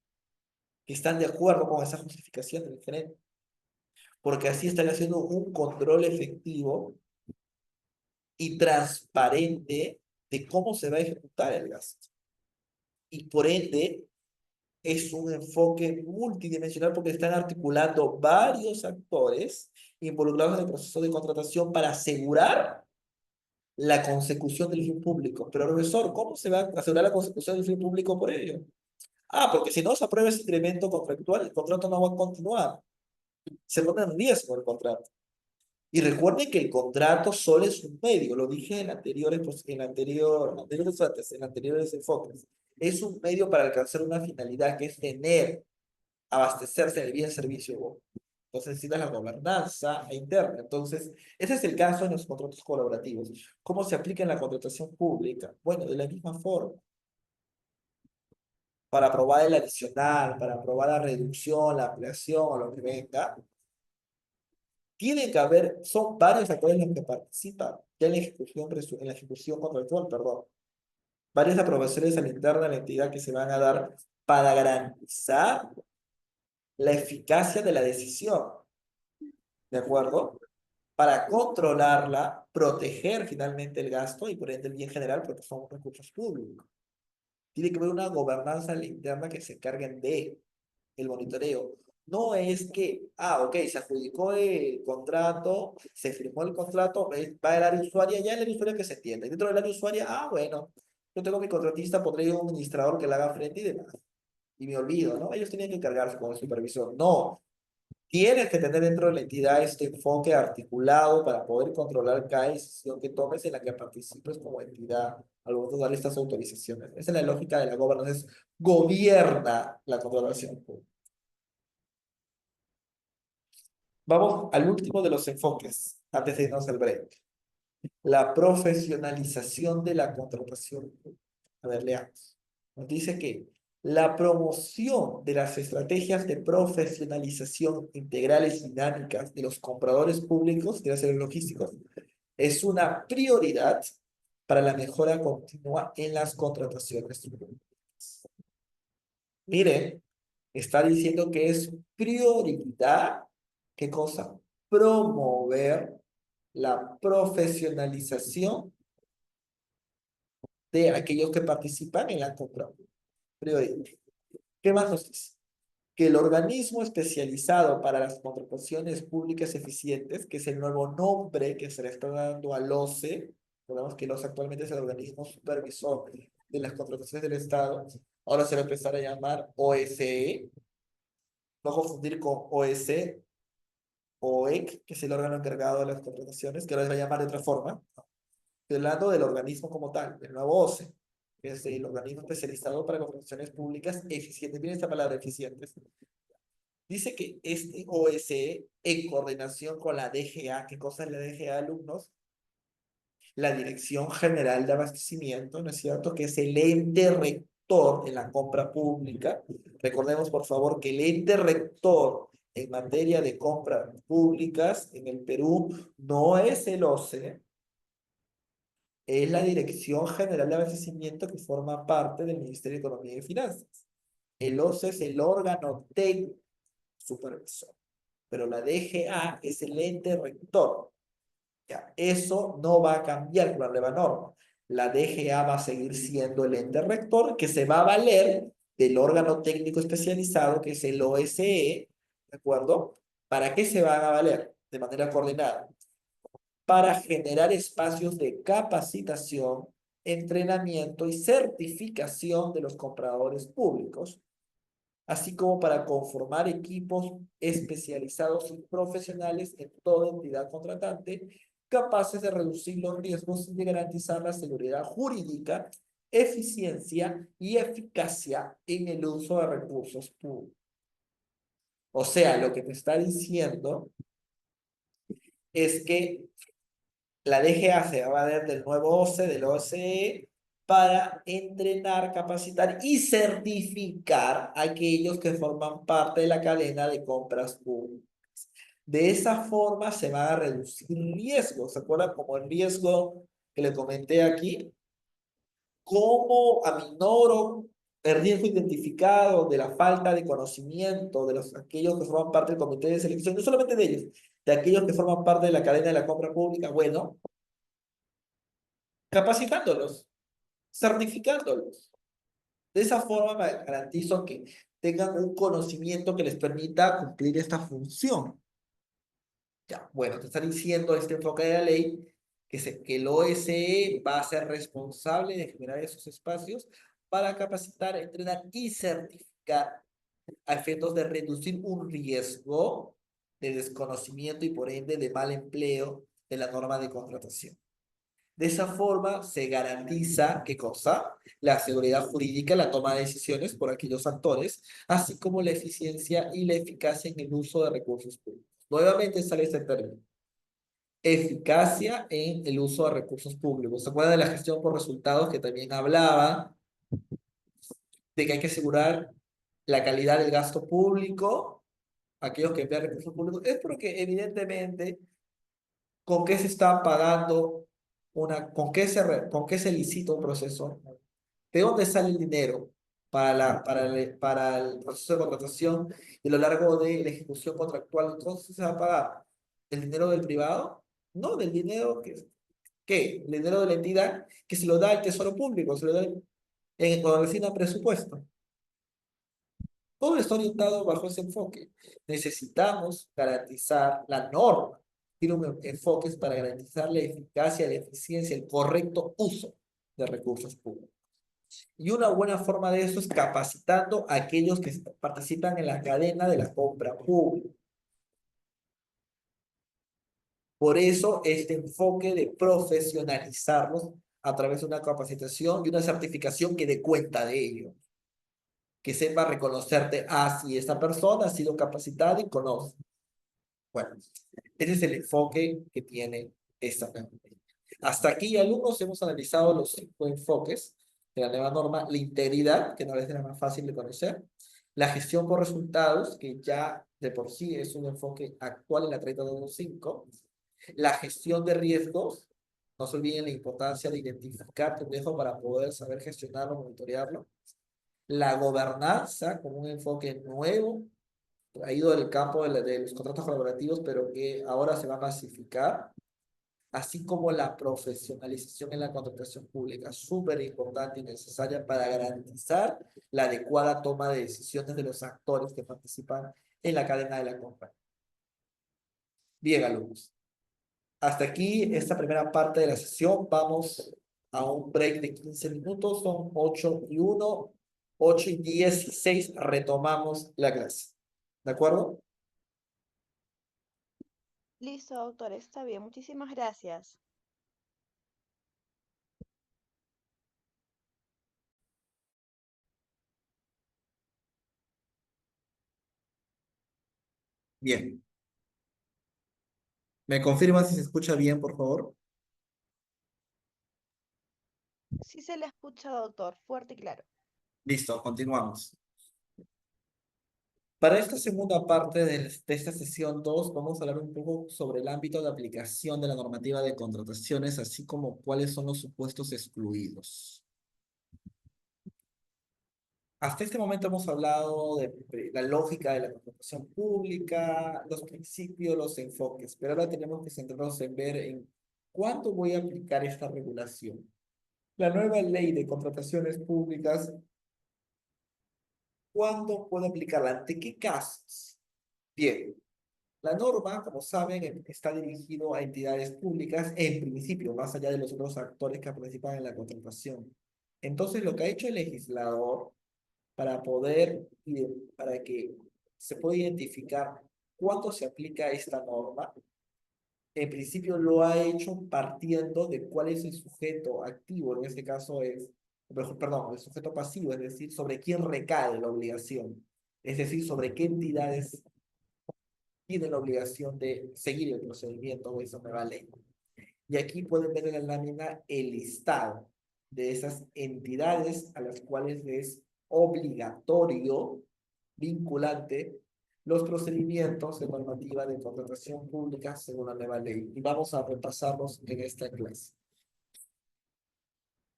Speaker 4: que están de acuerdo con esa justificación del gerente. Porque así están haciendo un control efectivo y transparente de cómo se va a ejecutar el gasto. Y por ende, es un enfoque multidimensional porque están articulando varios actores involucrados en el proceso de contratación para asegurar la consecución del fin público. Pero, profesor, ¿cómo se va a asegurar la consecución del fin público por ello? Ah, porque si no se aprueba ese incremento contractual, el contrato no va a continuar. Se pone en riesgo el contrato. Y recuerden que el contrato solo es un medio, lo dije en anteriores, en anteriores enfoques. Es un medio para alcanzar una finalidad que es tener, abastecerse del bien servicio. Entonces necesitas la gobernanza interna. Entonces, ese es el caso en los contratos colaborativos. ¿Cómo se aplica en la contratación pública? Bueno, de la misma forma. Para aprobar el adicional, para aprobar la reducción, la ampliación o lo que venga, tiene que haber, son varios actores los que participan ya en la ejecución contractual, perdón. Varias aprobaciones a la interna de la entidad que se van a dar para garantizar la eficacia de la decisión. ¿De acuerdo? Para controlarla, proteger finalmente el gasto y por ende el bien general, porque son recursos públicos. Tiene que haber una gobernanza interna que se encarguen de el monitoreo. No es que, ok, se adjudicó el contrato, se firmó el contrato, va el área usuaria, ya el área usuaria que se entiende. Dentro del área usuaria, bueno, yo tengo mi contratista, pondré un administrador que le haga frente y demás. Y me olvido, ¿no? Ellos tenían que encargarse con el supervisor. No, tienes que tener dentro de la entidad este enfoque articulado para poder controlar cada decisión que tomes en la que participes como entidad al momento de dar estas autorizaciones. Esa es la lógica de la gobernanza, es gobierna la contratación pública. Vamos al último de los enfoques, antes de irnos al break. La profesionalización de la contratación. A ver, leamos. Nos dice que la promoción de las estrategias de profesionalización integrales y dinámicas de los compradores públicos, de los logísticos, es una prioridad para la mejora continua en las contrataciones públicas. Miren, está diciendo que es prioridad, ¿qué cosa? Promover la profesionalización de aquellos que participan en la compra. Prioridad. ¿Qué más nos dice? Que el organismo especializado para las contrataciones públicas eficientes, que es el nuevo nombre que se le está dando al OCE, recordemos que el OCE actualmente es el organismo supervisor de las contrataciones del Estado, ahora se va a empezar a llamar OSE, no confundir con OEC, OEC, que es el órgano encargado de las contrataciones, que ahora se va a llamar de otra forma. Estoy hablando del organismo como tal, el nuevo OCE, que es el organismo especializado para contrataciones públicas eficientes. Miren esta palabra, eficientes. Dice que este OSE, en coordinación con la DGA, ¿qué cosa es la DGA, alumnos? La Dirección General de Abastecimiento, ¿no es cierto? Que es el ente rector en la compra pública. Recordemos, por favor, que el ente rector en materia de compras públicas en el Perú no es el OCE, es la Dirección General de Abastecimiento que forma parte del Ministerio de Economía y Finanzas. El OCE es el órgano técnico supervisor, pero la DGA es el ente rector. Ya, eso no va a cambiar con la nueva norma. La DGA va a seguir siendo el ente rector que se va a valer del órgano técnico especializado que es el OSE, ¿de acuerdo? ¿Para qué se van a valer? De manera coordinada. Para generar espacios de capacitación, entrenamiento y certificación de los compradores públicos, así como para conformar equipos especializados y profesionales en toda entidad contratante, capaces de reducir los riesgos y de garantizar la seguridad jurídica, eficiencia y eficacia en el uso de recursos públicos. O sea, lo que te está diciendo es que la DGA se va a valer del nuevo OCE, del OCE, para entrenar, capacitar y certificar a aquellos que forman parte de la cadena de compras públicas. De esa forma se van a reducir riesgos. ¿Se acuerdan? Como el riesgo que le comenté aquí. ¿Cómo aminoro el riesgo identificado de la falta de conocimiento de aquellos que forman parte del comité de selección? No solamente de ellos, de aquellos que forman parte de la cadena de la compra pública. Bueno, capacitándolos, certificándolos. De esa forma me garantizo que tengan un conocimiento que les permita cumplir esta función. Ya, bueno, te está diciendo este enfoque de la ley que el OSE va a ser responsable de generar esos espacios para capacitar, entrenar y certificar a efectos de reducir un riesgo de desconocimiento y por ende de mal empleo de la norma de contratación. De esa forma se garantiza, ¿qué cosa? La seguridad jurídica, la toma de decisiones por aquellos actores, así como la eficiencia y la eficacia en el uso de recursos públicos. Nuevamente sale este término. Eficacia en el uso de recursos públicos. ¿Se acuerdan de la gestión por resultados que también hablaba de que hay que asegurar la calidad del gasto público? Aquellos que emplean recursos públicos. Es porque evidentemente con qué se está pagando con qué se licita un proceso, de dónde sale el dinero para el proceso de contratación y a lo largo de la ejecución contractual. Entonces se va a pagar el dinero del privado, no del dinero ¿qué? El dinero de la entidad que se lo da el Tesoro Público, se lo da cuando recibe presupuesto. Todo está orientado bajo ese enfoque. Necesitamos garantizar la norma. Tiene un enfoque para garantizar la eficacia, la eficiencia, el correcto uso de recursos públicos. Y una buena forma de eso es capacitando a aquellos que participan en la cadena de la compra pública. Por eso este enfoque de profesionalizarlos a través de una capacitación y una certificación que dé cuenta de ello. Que sepa reconocerte, si esta persona ha sido capacitada y conoce. Bueno, ese es el enfoque que tiene esta nueva ley. Hasta aquí, alumnos, hemos analizado los 5 enfoques de la nueva norma: la integridad, que tal vez era más fácil de conocer; la gestión por resultados, que ya de por sí es un enfoque actual en la 3225; la gestión de riesgos, no se olviden la importancia de identificar tu riesgo para poder saber gestionarlo, monitorearlo; la gobernanza, como un enfoque nuevo, traído del campo de los contratos colaborativos, pero que ahora se va a masificar; así como la profesionalización en la contratación pública, súper importante y necesaria para garantizar la adecuada toma de decisiones de los actores que participan en la cadena de la compañía. Bien, alumnos. Hasta aquí esta primera parte de la sesión. Vamos a un break de 15 minutos. Son 8:01, 8:16. Retomamos la clase. ¿De acuerdo?
Speaker 1: Listo, doctor, está bien. Muchísimas gracias.
Speaker 2: Bien. ¿Me confirma si se escucha bien, por favor?
Speaker 1: Sí se le escucha, doctor, fuerte y claro.
Speaker 2: Listo, continuamos. Para esta segunda parte de esta sesión 2, vamos a hablar un poco sobre el ámbito de aplicación de la normativa de contrataciones, así como cuáles son los supuestos excluidos. Hasta este momento hemos hablado de la lógica de la contratación pública, los principios, los enfoques, pero ahora tenemos que centrarnos en ver en cuándo voy a aplicar esta regulación. La nueva ley de contrataciones públicas, ¿cuándo puedo aplicarla? ¿Ante qué casos? Bien, la norma, como saben, está dirigido a entidades públicas, en principio, más allá de los otros actores que participan en la contratación. Entonces, lo que ha hecho el legislador para para que se pueda identificar cuándo se aplica esta norma, en principio lo ha hecho partiendo de cuál es el sujeto activo, en este caso perdón, el sujeto pasivo, es decir, sobre quién recae la obligación, es decir, sobre qué entidades tiene la obligación de seguir el procedimiento o esa nueva ley. Y aquí pueden ver en la lámina el listado de esas entidades a las cuales es obligatorio, vinculante, los procedimientos de normativa de contratación pública según la nueva ley. Y vamos a repasarlos en esta clase.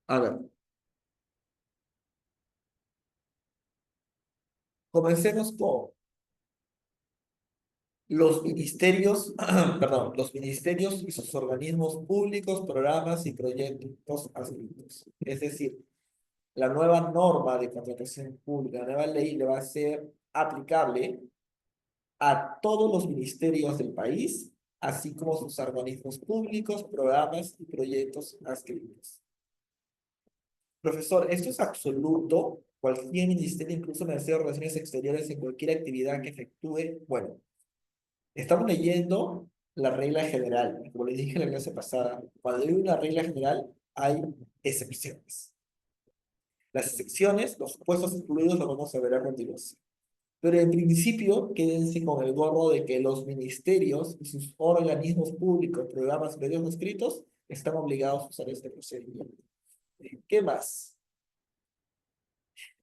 Speaker 2: A ver, comencemos con los ministerios, perdón, los ministerios y sus organismos públicos, programas y proyectos adscritos. Es decir, la nueva norma de contratación pública, la nueva ley, le va a ser aplicable a todos los ministerios del país, así como sus organismos públicos, programas y proyectos adscritos. Profesor, esto es absoluto. Cualquier ministerio, incluso el Ministerio de Relaciones Exteriores, en cualquier actividad que efectúe. Bueno, estamos leyendo la regla general. Como les dije en la clase pasada, cuando hay una regla general, hay excepciones. Las excepciones, los supuestos excluidos, los vamos a ver a continuación. Pero en principio, quédense con el gorro de que los ministerios y sus organismos públicos, programas, medios escritos, están obligados a usar este procedimiento. ¿Qué más?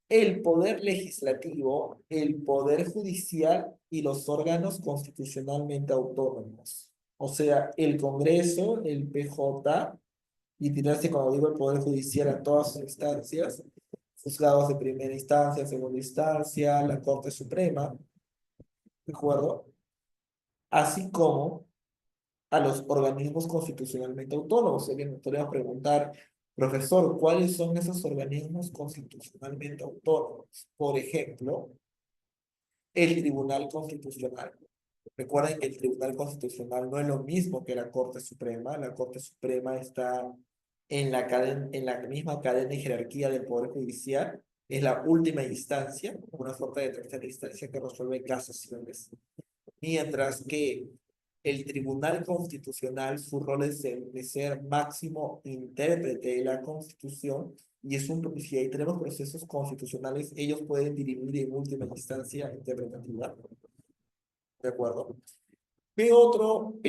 Speaker 2: El poder legislativo, el poder judicial y los órganos constitucionalmente autónomos. O sea, el Congreso, el PJ, y tirarse, cuando digo el poder judicial, a todas sus instancias, juzgados de primera instancia, segunda instancia, la Corte Suprema, ¿de acuerdo? Así como a los organismos constitucionalmente autónomos. Si bien me podría preguntar, profesor, ¿cuáles son esos organismos constitucionalmente autónomos? Por ejemplo, el Tribunal Constitucional. Recuerden que el Tribunal Constitucional no es lo mismo que la Corte Suprema. La Corte Suprema está en la misma cadena y jerarquía del Poder Judicial. Es la última instancia, una suerte de tercera instancia que resuelve casaciones. Mientras que el Tribunal Constitucional, su rol es de ser máximo intérprete de la Constitución, y si ahí tenemos procesos constitucionales, ellos pueden dirimir en última instancia interpretativa. ¿De acuerdo?
Speaker 4: ¿Qué otro? Sí,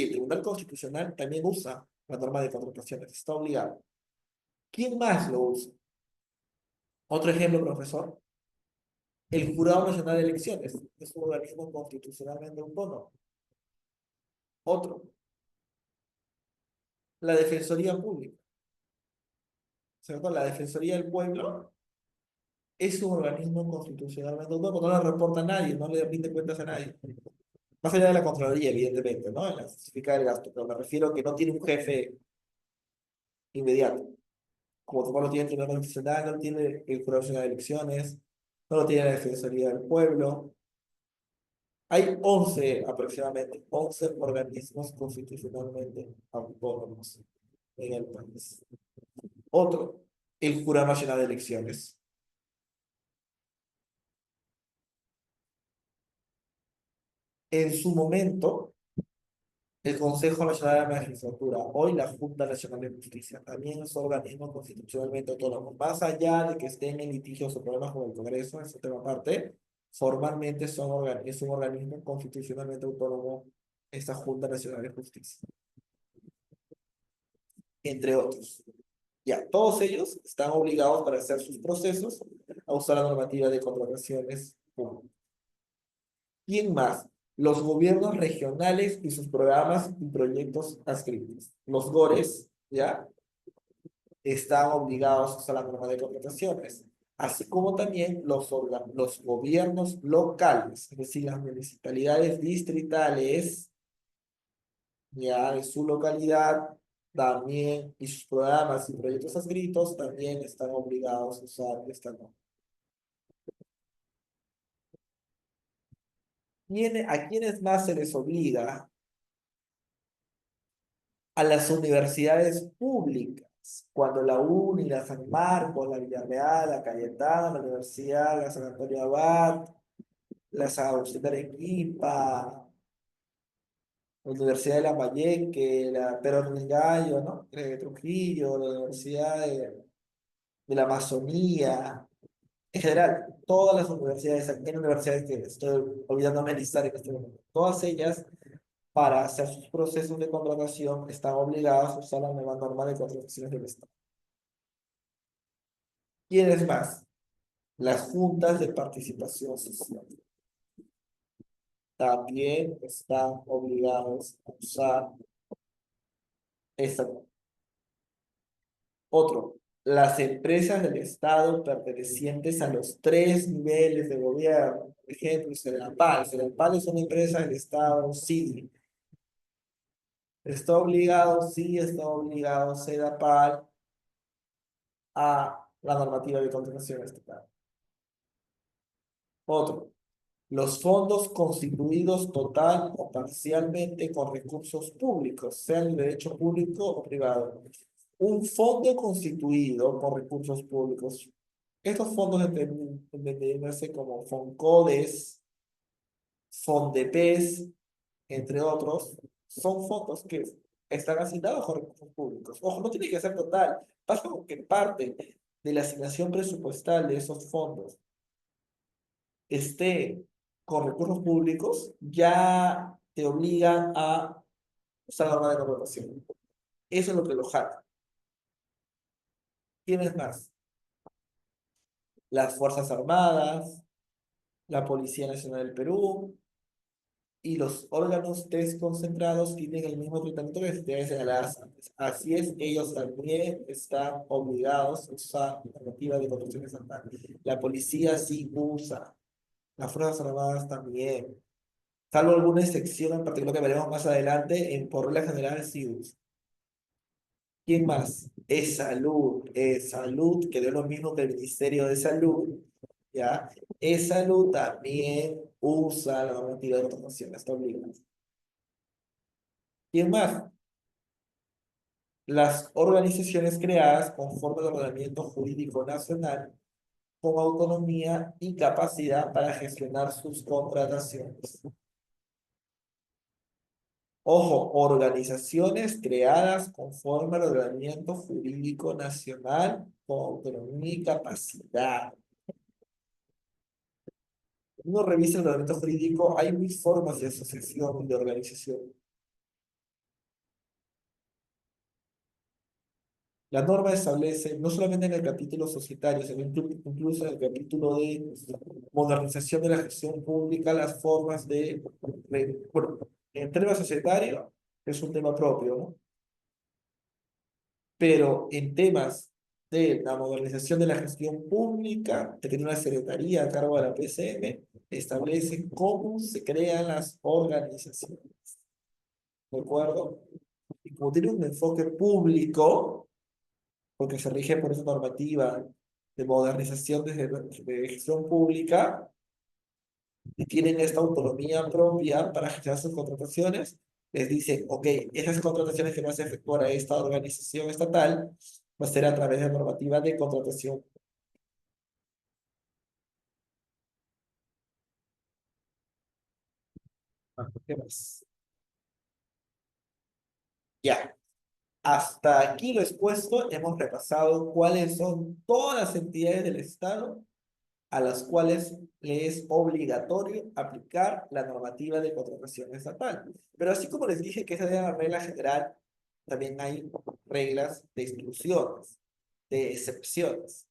Speaker 4: el Tribunal Constitucional también usa la norma de contrataciones, está obligado. ¿Quién más lo usa? Otro ejemplo, profesor. El Jurado Nacional de Elecciones es un organismo constitucionalmente autónomo. Otro, la Defensoría Pública, ¿cierto? La Defensoría del Pueblo es un organismo constitucionalmente autónomo, no le reporta a nadie, no le rinde cuentas a nadie. Más allá de la Contraloría, evidentemente, ¿no? En la justificada del gasto, pero me refiero a que no tiene un jefe inmediato. Como tampoco lo tiene el Tribunal Constitucional, no tiene el Jurado Nacional de Elecciones, no lo tiene la Defensoría del Pueblo. Hay 11 aproximadamente, 11 organismos constitucionalmente autónomos en el país. Otro, el Jurado Nacional de Elecciones. En su momento, el Consejo Nacional de la Magistratura, hoy la Junta Nacional de Justicia, también es un organismo constitucionalmente autónomo. Más allá de que estén en litigios o problemas con el Congreso, es un tema aparte, formalmente es un organismo constitucionalmente autónomo esta Junta Nacional de Justicia, entre otros. Ya, todos ellos están obligados para hacer sus procesos a usar la normativa de contrataciones públicas. ¿Quién más? Los gobiernos regionales y sus programas y proyectos adscritos. Los GORES, ¿ya? Están obligados a usar la norma de contrataciones, así como también los gobiernos locales, es decir, las municipalidades distritales, ya de su localidad, también, y sus programas y proyectos adscritos también están obligados a usar esta norma. ¿A quiénes más se les obliga? A las universidades públicas, cuando la UNI, la San Marcos, la Villarreal, la Cayetana, la Universidad, la San Antonio Abad, la San Agustín de Arequipa, la Universidad de Lambayeque, la Perón del Gallo, ¿no? Trujillo, la Universidad de la Amazonía, en general, todas las universidades, aquí en universidades que estoy olvidándome de listar en este momento, todas ellas para hacer sus procesos de contratación están obligados a usar la nueva norma de contrataciones del Estado. ¿Quiénes más? Las juntas de participación social también están obligados a usar esta norma. Otro, las empresas del Estado pertenecientes a los 3 niveles de gobierno. Por ejemplo, Sedelpal. Sedelpal es una empresa del Estado, sí. Sí está obligado Sedelpal a la normativa de contratación estatal. Otro, los fondos constituidos total o parcialmente con recursos públicos, sean de derecho público o privado. Un fondo constituido con recursos públicos. Estos fondos entenderse como Foncodes, Fondepes, entre otros, son fondos que están asignados con recursos públicos. Ojo, no tiene que ser total. Pasa con que parte de la asignación presupuestal de esos fondos esté con recursos públicos, ya te obligan a usar la norma de contratación. Eso es lo que lo jala. ¿Quiénes más? Las Fuerzas Armadas, la Policía Nacional del Perú y los órganos desconcentrados tienen el mismo tratamiento que se señaladas antes. Así es, ellos también están obligados a usar la normativa de contratación estatal. La policía sí usa, las Fuerzas Armadas también. Salvo alguna excepción en particular que veremos más adelante, por regla general sí usa. ¿Quién más? Salud, que no es lo mismo que el Ministerio de Salud, ¿ya? Salud también usa la normativa de contratación, está obligada. ¿Quién más? Las organizaciones creadas conforme al ordenamiento jurídico nacional con autonomía y capacidad para gestionar sus contrataciones. Ojo, organizaciones creadas conforme al ordenamiento jurídico nacional con autonomía y capacidad. uno revisa el ordenamiento jurídico, hay mil formas de asociación y de organización. La norma establece, no solamente en el capítulo societario, sino incluso en el capítulo de modernización de la gestión pública, las formas bueno, en tema societario es un tema propio, ¿no? Pero en temas de la modernización de la gestión pública, que tiene una secretaría a cargo de la PCM, establece cómo se crean las organizaciones. ¿De acuerdo? Y como tiene un enfoque público, porque se rige por esa normativa de modernización de gestión pública, y tienen esta autonomía propia para gestionar sus contrataciones, les dice, ok, esas contrataciones que vas a efectuar a esta organización estatal va a ser a través de normativa de contratación. ¿Qué más? Ya, hasta aquí lo expuesto, hemos repasado cuáles son todas las entidades del Estado a las cuales le es obligatorio aplicar la normativa de contratación estatal. Pero así como les dije que esa es la regla general, también hay reglas de exclusiones, de excepciones.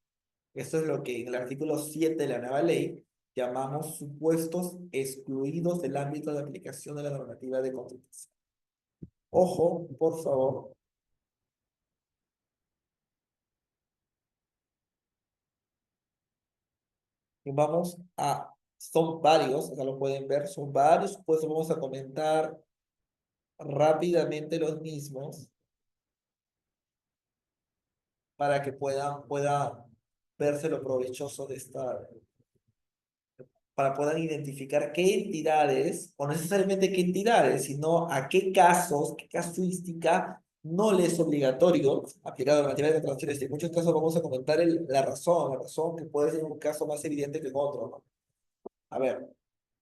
Speaker 4: Esto es lo que en el artículo 7 de la nueva ley llamamos supuestos excluidos del ámbito de aplicación de la normativa de contratación. Ojo, por favor. Y vamos a, son varios, ya lo pueden ver, son varios, pues vamos a comentar rápidamente los mismos para que pueda verse lo provechoso de esta, para poder identificar qué entidades, o no necesariamente qué entidades, sino a qué casos, qué casuística no les es obligatorio aplicar la normativa de contrataciones. En muchos casos vamos a comentar la razón que puede ser un caso más evidente que en otro, ¿no? A ver,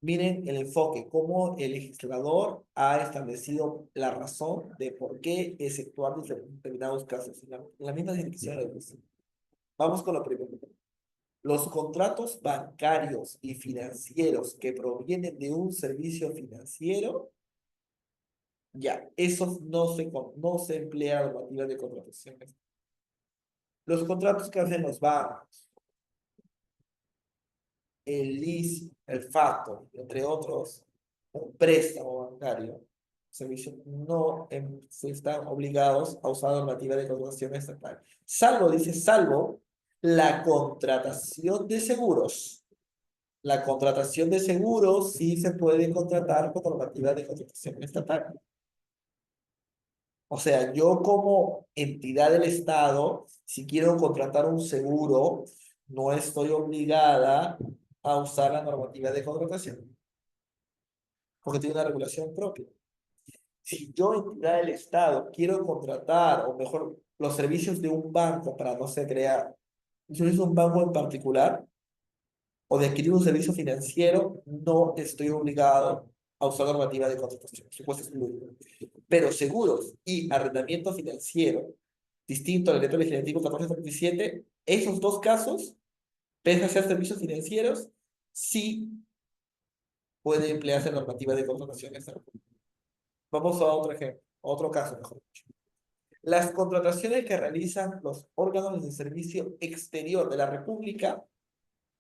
Speaker 4: miren el enfoque, cómo el legislador ha establecido la razón de por qué efectuar determinados casos. En la misma definición de la. Vamos con lo primero. Los contratos bancarios y financieros que provienen de un servicio financiero, ya, esos no se emplea la normativa de contrataciones. Los contratos que hacen los bancos, el leasing, el facto, entre otros, un préstamo bancario, servicio, no se están obligados a usar la normativa de contratación estatal. Salvo, dice, salvo la contratación de seguros. La contratación de seguros sí se puede contratar con normativa de contratación estatal. O sea, yo como entidad del Estado, si quiero contratar un seguro, no estoy obligada a usar la normativa de contratación, porque tiene una regulación propia. Si yo, entidad del Estado, quiero contratar, o mejor, los servicios de un banco para no se crear, si es un banco en particular, o de adquirir un servicio financiero, no estoy obligado a usar normativa de contratación. Supuesto excluido. Pero seguros y arrendamiento financiero, distinto al decreto legislativo 1437, esos dos casos, pese a ser servicios financieros, sí puede emplearse normativa de contratación. Vamos a otro ejemplo, otro caso, mejor dicho. Las contrataciones que realizan los órganos de servicio exterior de la República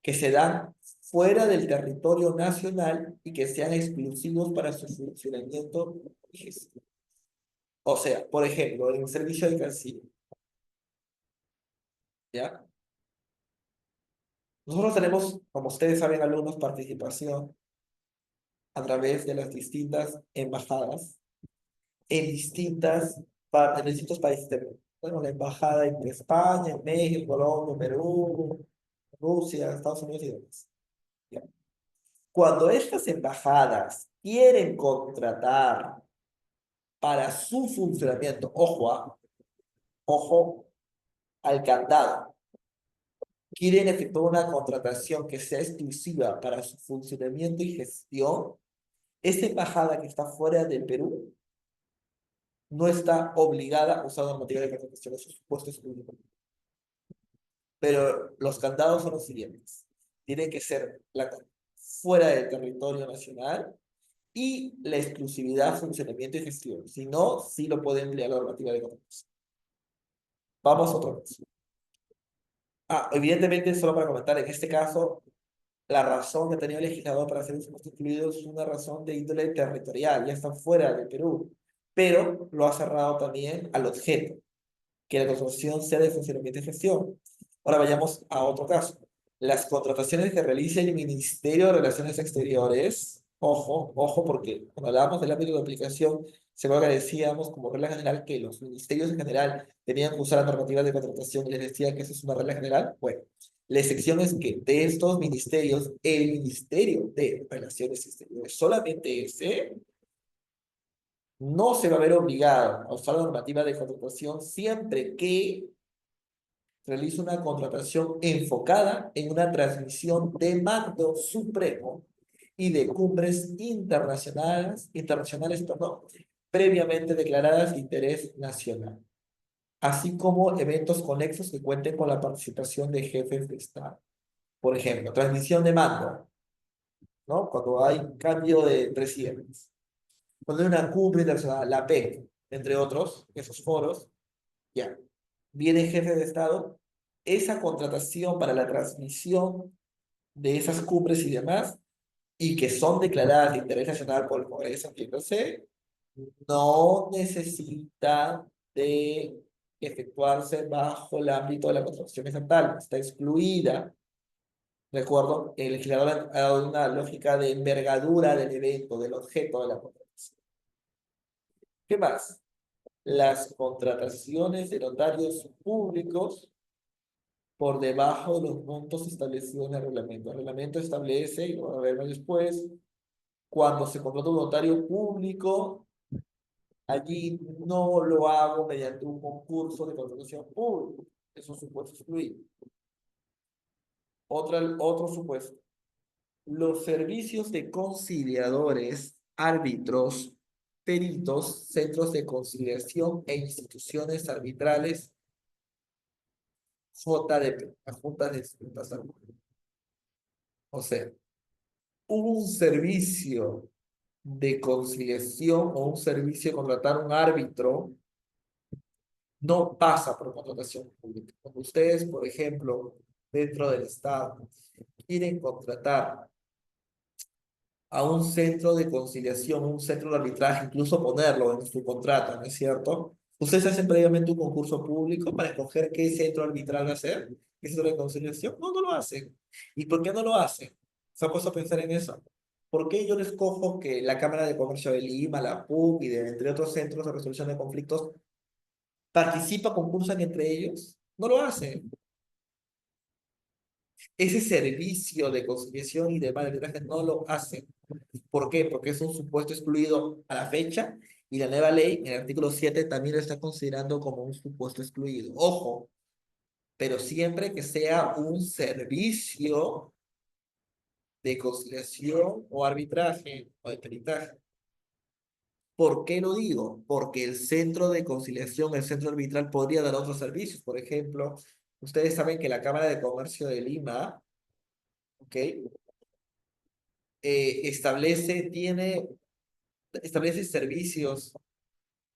Speaker 4: que se dan fuera del territorio nacional y que sean exclusivos para su funcionamiento y gestión. O sea, por ejemplo, en el servicio de Canciller, ¿ya? Nosotros tenemos, como ustedes saben, alumnos, participación a través de las distintas embajadas en en distintos países del mundo. Bueno, la embajada en España, en México, Colombia, Perú, Rusia, Estados Unidos y demás. ¿Ya? Cuando estas embajadas quieren contratar para su funcionamiento, ojo al candado, quieren efectuar una contratación que sea exclusiva para su funcionamiento y gestión, esa embajada que está fuera del Perú no está obligada a usar normativa de contratación, eso es supuesto exclusivo. Pero los candados son los siguientes. Tiene que ser fuera del territorio nacional y la exclusividad, funcionamiento y gestión. Si no, sí lo puede emplear la normativa de contratación. Vamos a otra cosa. Evidentemente, solo para comentar, en este caso, la razón que ha tenido el legislador para hacer uso constituido es una razón de índole territorial, ya está fuera de Perú, pero lo ha cerrado también al objeto, que la contratación sea de funcionamiento y gestión. Ahora vayamos a otro caso. Las contrataciones que realiza el Ministerio de Relaciones Exteriores, ojo, porque cuando hablábamos del ámbito de aplicación, se que decíamos como regla general que los ministerios en general tenían que usar las normativas de contratación y les decía que esa es una regla general. Bueno, la excepción es que de estos ministerios, el Ministerio de Relaciones Exteriores, solamente ese, no se va a ver obligado a usar la normativa de contratación siempre que realiza una contratación enfocada en una transmisión de mando supremo y de cumbres internacionales, perdón, previamente declaradas de interés nacional, así como eventos conexos que cuenten con la participación de jefes de Estado. Por ejemplo, transmisión de mando, ¿no? Cuando hay cambio de presidentes. Cuando hay una cumbre internacional, la PEC, entre otros, esos foros, ya, viene jefe de Estado, esa contratación para la transmisión de esas cumbres y demás, y que son declaradas de interés nacional por el Congreso, entiéndase, no necesita de efectuarse bajo el ámbito de la contratación estatal, está excluida. Recuerdo, el legislador ha dado una lógica de envergadura del evento, del objeto de la contratación. ¿Qué más? Las contrataciones de notarios públicos por debajo de los montos establecidos en el reglamento. El reglamento establece, y lo van a ver más después, cuando se contrata un notario público, allí no lo hago mediante un concurso de contratación pública. Es un supuesto excluido. Otro supuesto. Los servicios de conciliadores, árbitros, peritos, centros de conciliación e instituciones arbitrales, JDP, las juntas de disputas arbitrales. O sea, un servicio de conciliación o un servicio de contratar un árbitro no pasa por contratación pública. Cuando ustedes, por ejemplo, dentro del Estado, quieren contratar a un centro de conciliación, un centro de arbitraje, incluso ponerlo en su contrato, ¿no es cierto? Ustedes hacen previamente un concurso público para escoger qué centro arbitral va a ser, qué centro de conciliación. No, no lo hacen. ¿Y por qué no lo hacen? ¿Se han puesto a pensar en eso? ¿Por qué yo les cojo que la Cámara de Comercio de Lima, la PUC y de entre otros centros de resolución de conflictos concursan entre ellos? No lo hacen. Ese servicio de conciliación y de arbitraje no lo hacen. ¿Por qué? Porque es un supuesto excluido a la fecha y la nueva ley, en el artículo 7, también lo está considerando como un supuesto excluido. Ojo, pero siempre que sea un servicio de conciliación o arbitraje o de peritaje. ¿Por qué lo digo? Porque el centro de conciliación, el centro arbitral podría dar otros servicios. Por ejemplo, ustedes saben que la Cámara de Comercio de Lima, ¿ok? Establece servicios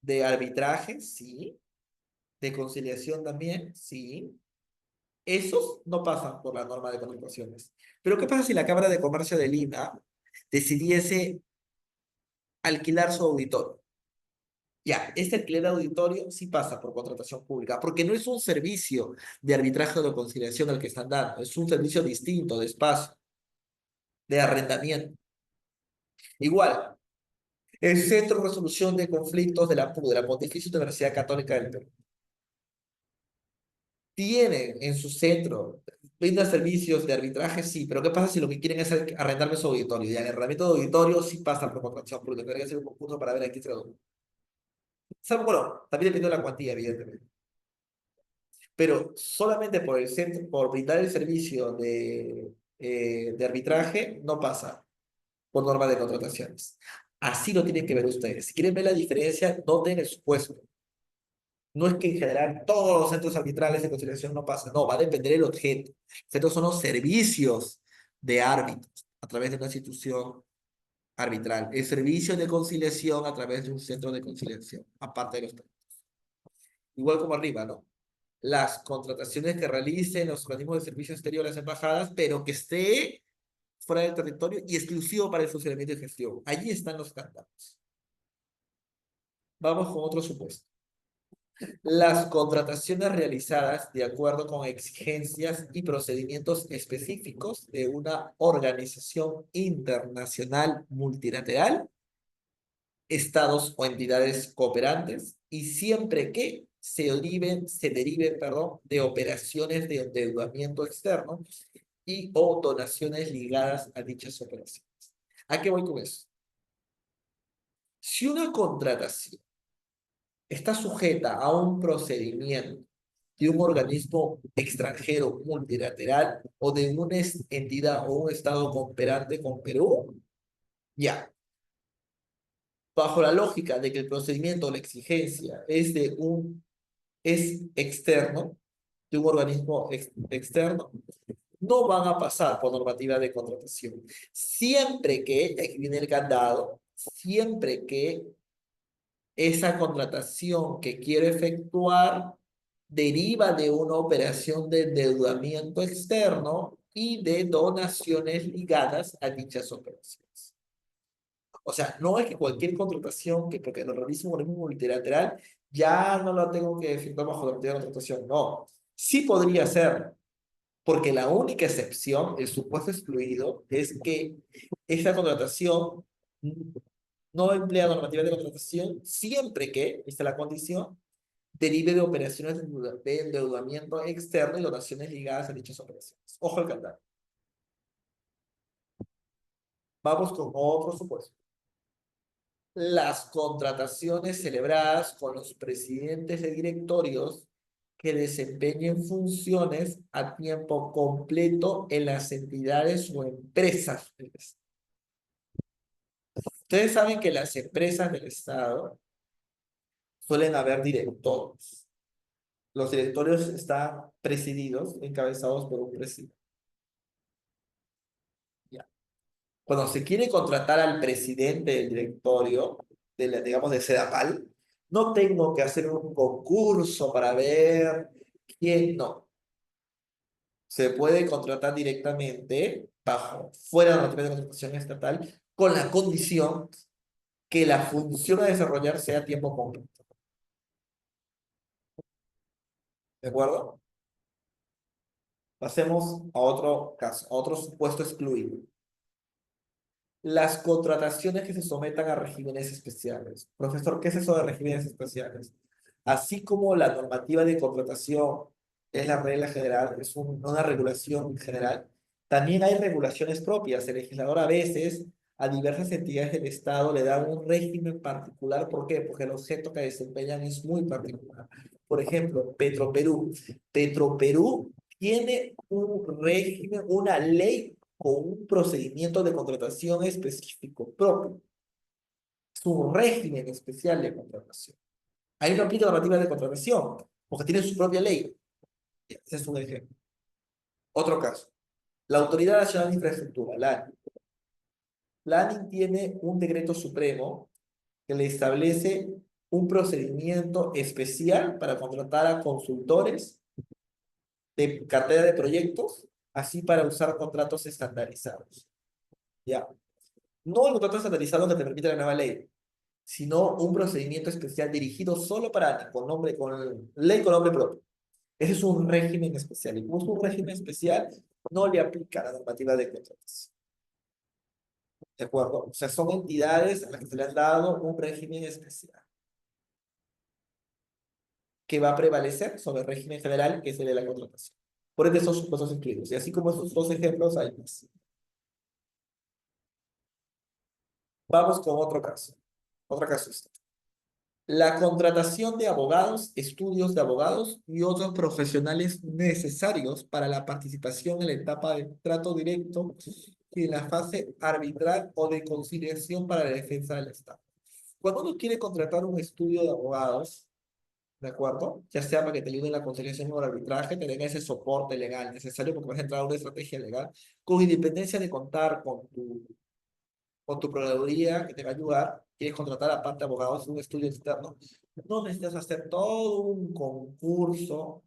Speaker 4: de arbitraje, sí, de conciliación también, sí. Esos no pasan por la norma de contrataciones. Pero ¿qué pasa si la Cámara de Comercio de Lima decidiese alquilar su auditorio? Ya, este alquiler de auditorio sí pasa por contratación pública, porque no es un servicio de arbitraje o de conciliación al que están dando, es un servicio distinto de espacio, de arrendamiento. Igual, el Centro de Resolución de Conflictos de la PUC, de la Pontificia Universidad Católica del Perú, tiene en su centro, brinda servicios de arbitraje, sí, pero ¿qué pasa si lo que quieren es arrendarme su auditorio? Ya, el arrendamiento de auditorio sí pasa por contratación pública, tendría que hacer un concurso para ver a quién se lo doy. Bueno, también depende de la cuantía, evidentemente. Pero solamente por el centro, por brindar el servicio de arbitraje, no pasa por norma de contrataciones. Así lo tienen que ver ustedes. Si quieren ver la diferencia, noten el supuesto. No es que en general todos los centros arbitrales de conciliación no pasan. No, va a depender del objeto. Estos son los servicios de árbitros. a través de una institución arbitral. El servicio de conciliación a través de un centro de conciliación, aparte de los peritos. Igual como arriba, ¿no? Las contrataciones que realicen los organismos de servicio exterior, las embajadas, pero que esté fuera del territorio y exclusivo para el funcionamiento y gestión. Allí están los candados. Vamos con otro supuesto. Las contrataciones realizadas de acuerdo con exigencias y procedimientos específicos de una organización internacional multilateral, estados o entidades cooperantes, y siempre que se deriven, perdón, de operaciones de endeudamiento externo y o donaciones ligadas a dichas operaciones. ¿A qué voy con eso? Si una contratación está sujeta a un procedimiento de un organismo extranjero multilateral o de una entidad o un estado cooperante con Perú, ya. Bajo la lógica de que el procedimiento o la exigencia es externo, de un organismo externo, no van a pasar por normativa de contratación. Siempre que, aquí viene el candado, siempre que esa contratación que quiero efectuar deriva de una operación de endeudamiento externo y de donaciones ligadas a dichas operaciones. O sea, no es que cualquier contratación que porque lo realice un organismo multilateral ya no la tengo que efectuar bajo la normativa de contratación. No, sí podría ser, porque la única excepción, el supuesto excluido, es que esa contratación no emplea normativa de contratación siempre que, esta es la condición, derive de operaciones de endeudamiento externo y donaciones ligadas a dichas operaciones. Ojo al candado. Vamos con otro supuesto. Las contrataciones celebradas con los presidentes de directorios que desempeñen funciones a tiempo completo en las entidades o empresas del Estado. Ustedes saben que las empresas del Estado suelen haber directorios. Los directorios están presididos, encabezados por un presidente. Ya. Cuando se quiere contratar al presidente del directorio, digamos de Sedapal, no tengo que hacer un concurso para ver quién, no. Se puede contratar directamente, fuera de la normativa de contratación estatal, con la condición que la función a desarrollar sea a tiempo completo. ¿De acuerdo? Pasemos a otro caso, a otro supuesto excluido. Las contrataciones que se sometan a regímenes especiales. Profesor, ¿qué es eso de regímenes especiales? Así como la normativa de contratación es la regla general, es una regulación general, también hay regulaciones propias. El legislador a veces a diversas entidades del Estado le da un régimen particular. ¿Por qué? Porque el objeto que desempeñan es muy particular. Por ejemplo, Petroperú. Petroperú tiene un régimen, una ley con un procedimiento de contratación específico propio. Es un régimen especial de contratación. Ahí no aplica normativa de contratación, porque tiene su propia ley. Ese es un ejemplo. Otro caso. La Autoridad Nacional de Infraestructura, la ANI. La ANI tiene un decreto supremo que le establece un procedimiento especial para contratar a consultores de cartera de proyectos, así para usar contratos estandarizados. Ya. No el contrato estandarizado que te permite la nueva ley, sino un procedimiento especial dirigido solo para ti, ley con nombre propio. Ese es un régimen especial. Y como es un régimen especial, no le aplica la normativa de contratos. ¿De acuerdo? O sea, son entidades a las que se le han dado un régimen especial que va a prevalecer sobre el régimen general, que es el de la contratación. Por ende, son supuestos incluidos. Y así como esos dos ejemplos, hay más. Vamos con otro caso. Otro caso es la contratación de abogados, estudios de abogados y otros profesionales necesarios para la participación en la etapa de trato directo y en la fase arbitral o de conciliación para la defensa del Estado. Cuando uno quiere contratar un estudio de abogados, ¿de acuerdo? Ya sea para que te ayude en la conciliación o el arbitraje, te den ese soporte legal necesario porque vas a entrar a una estrategia legal, con independencia de contar con tu proveeduría que te va a ayudar, quieres contratar aparte abogados, un estudio externo, no necesitas hacer todo un concurso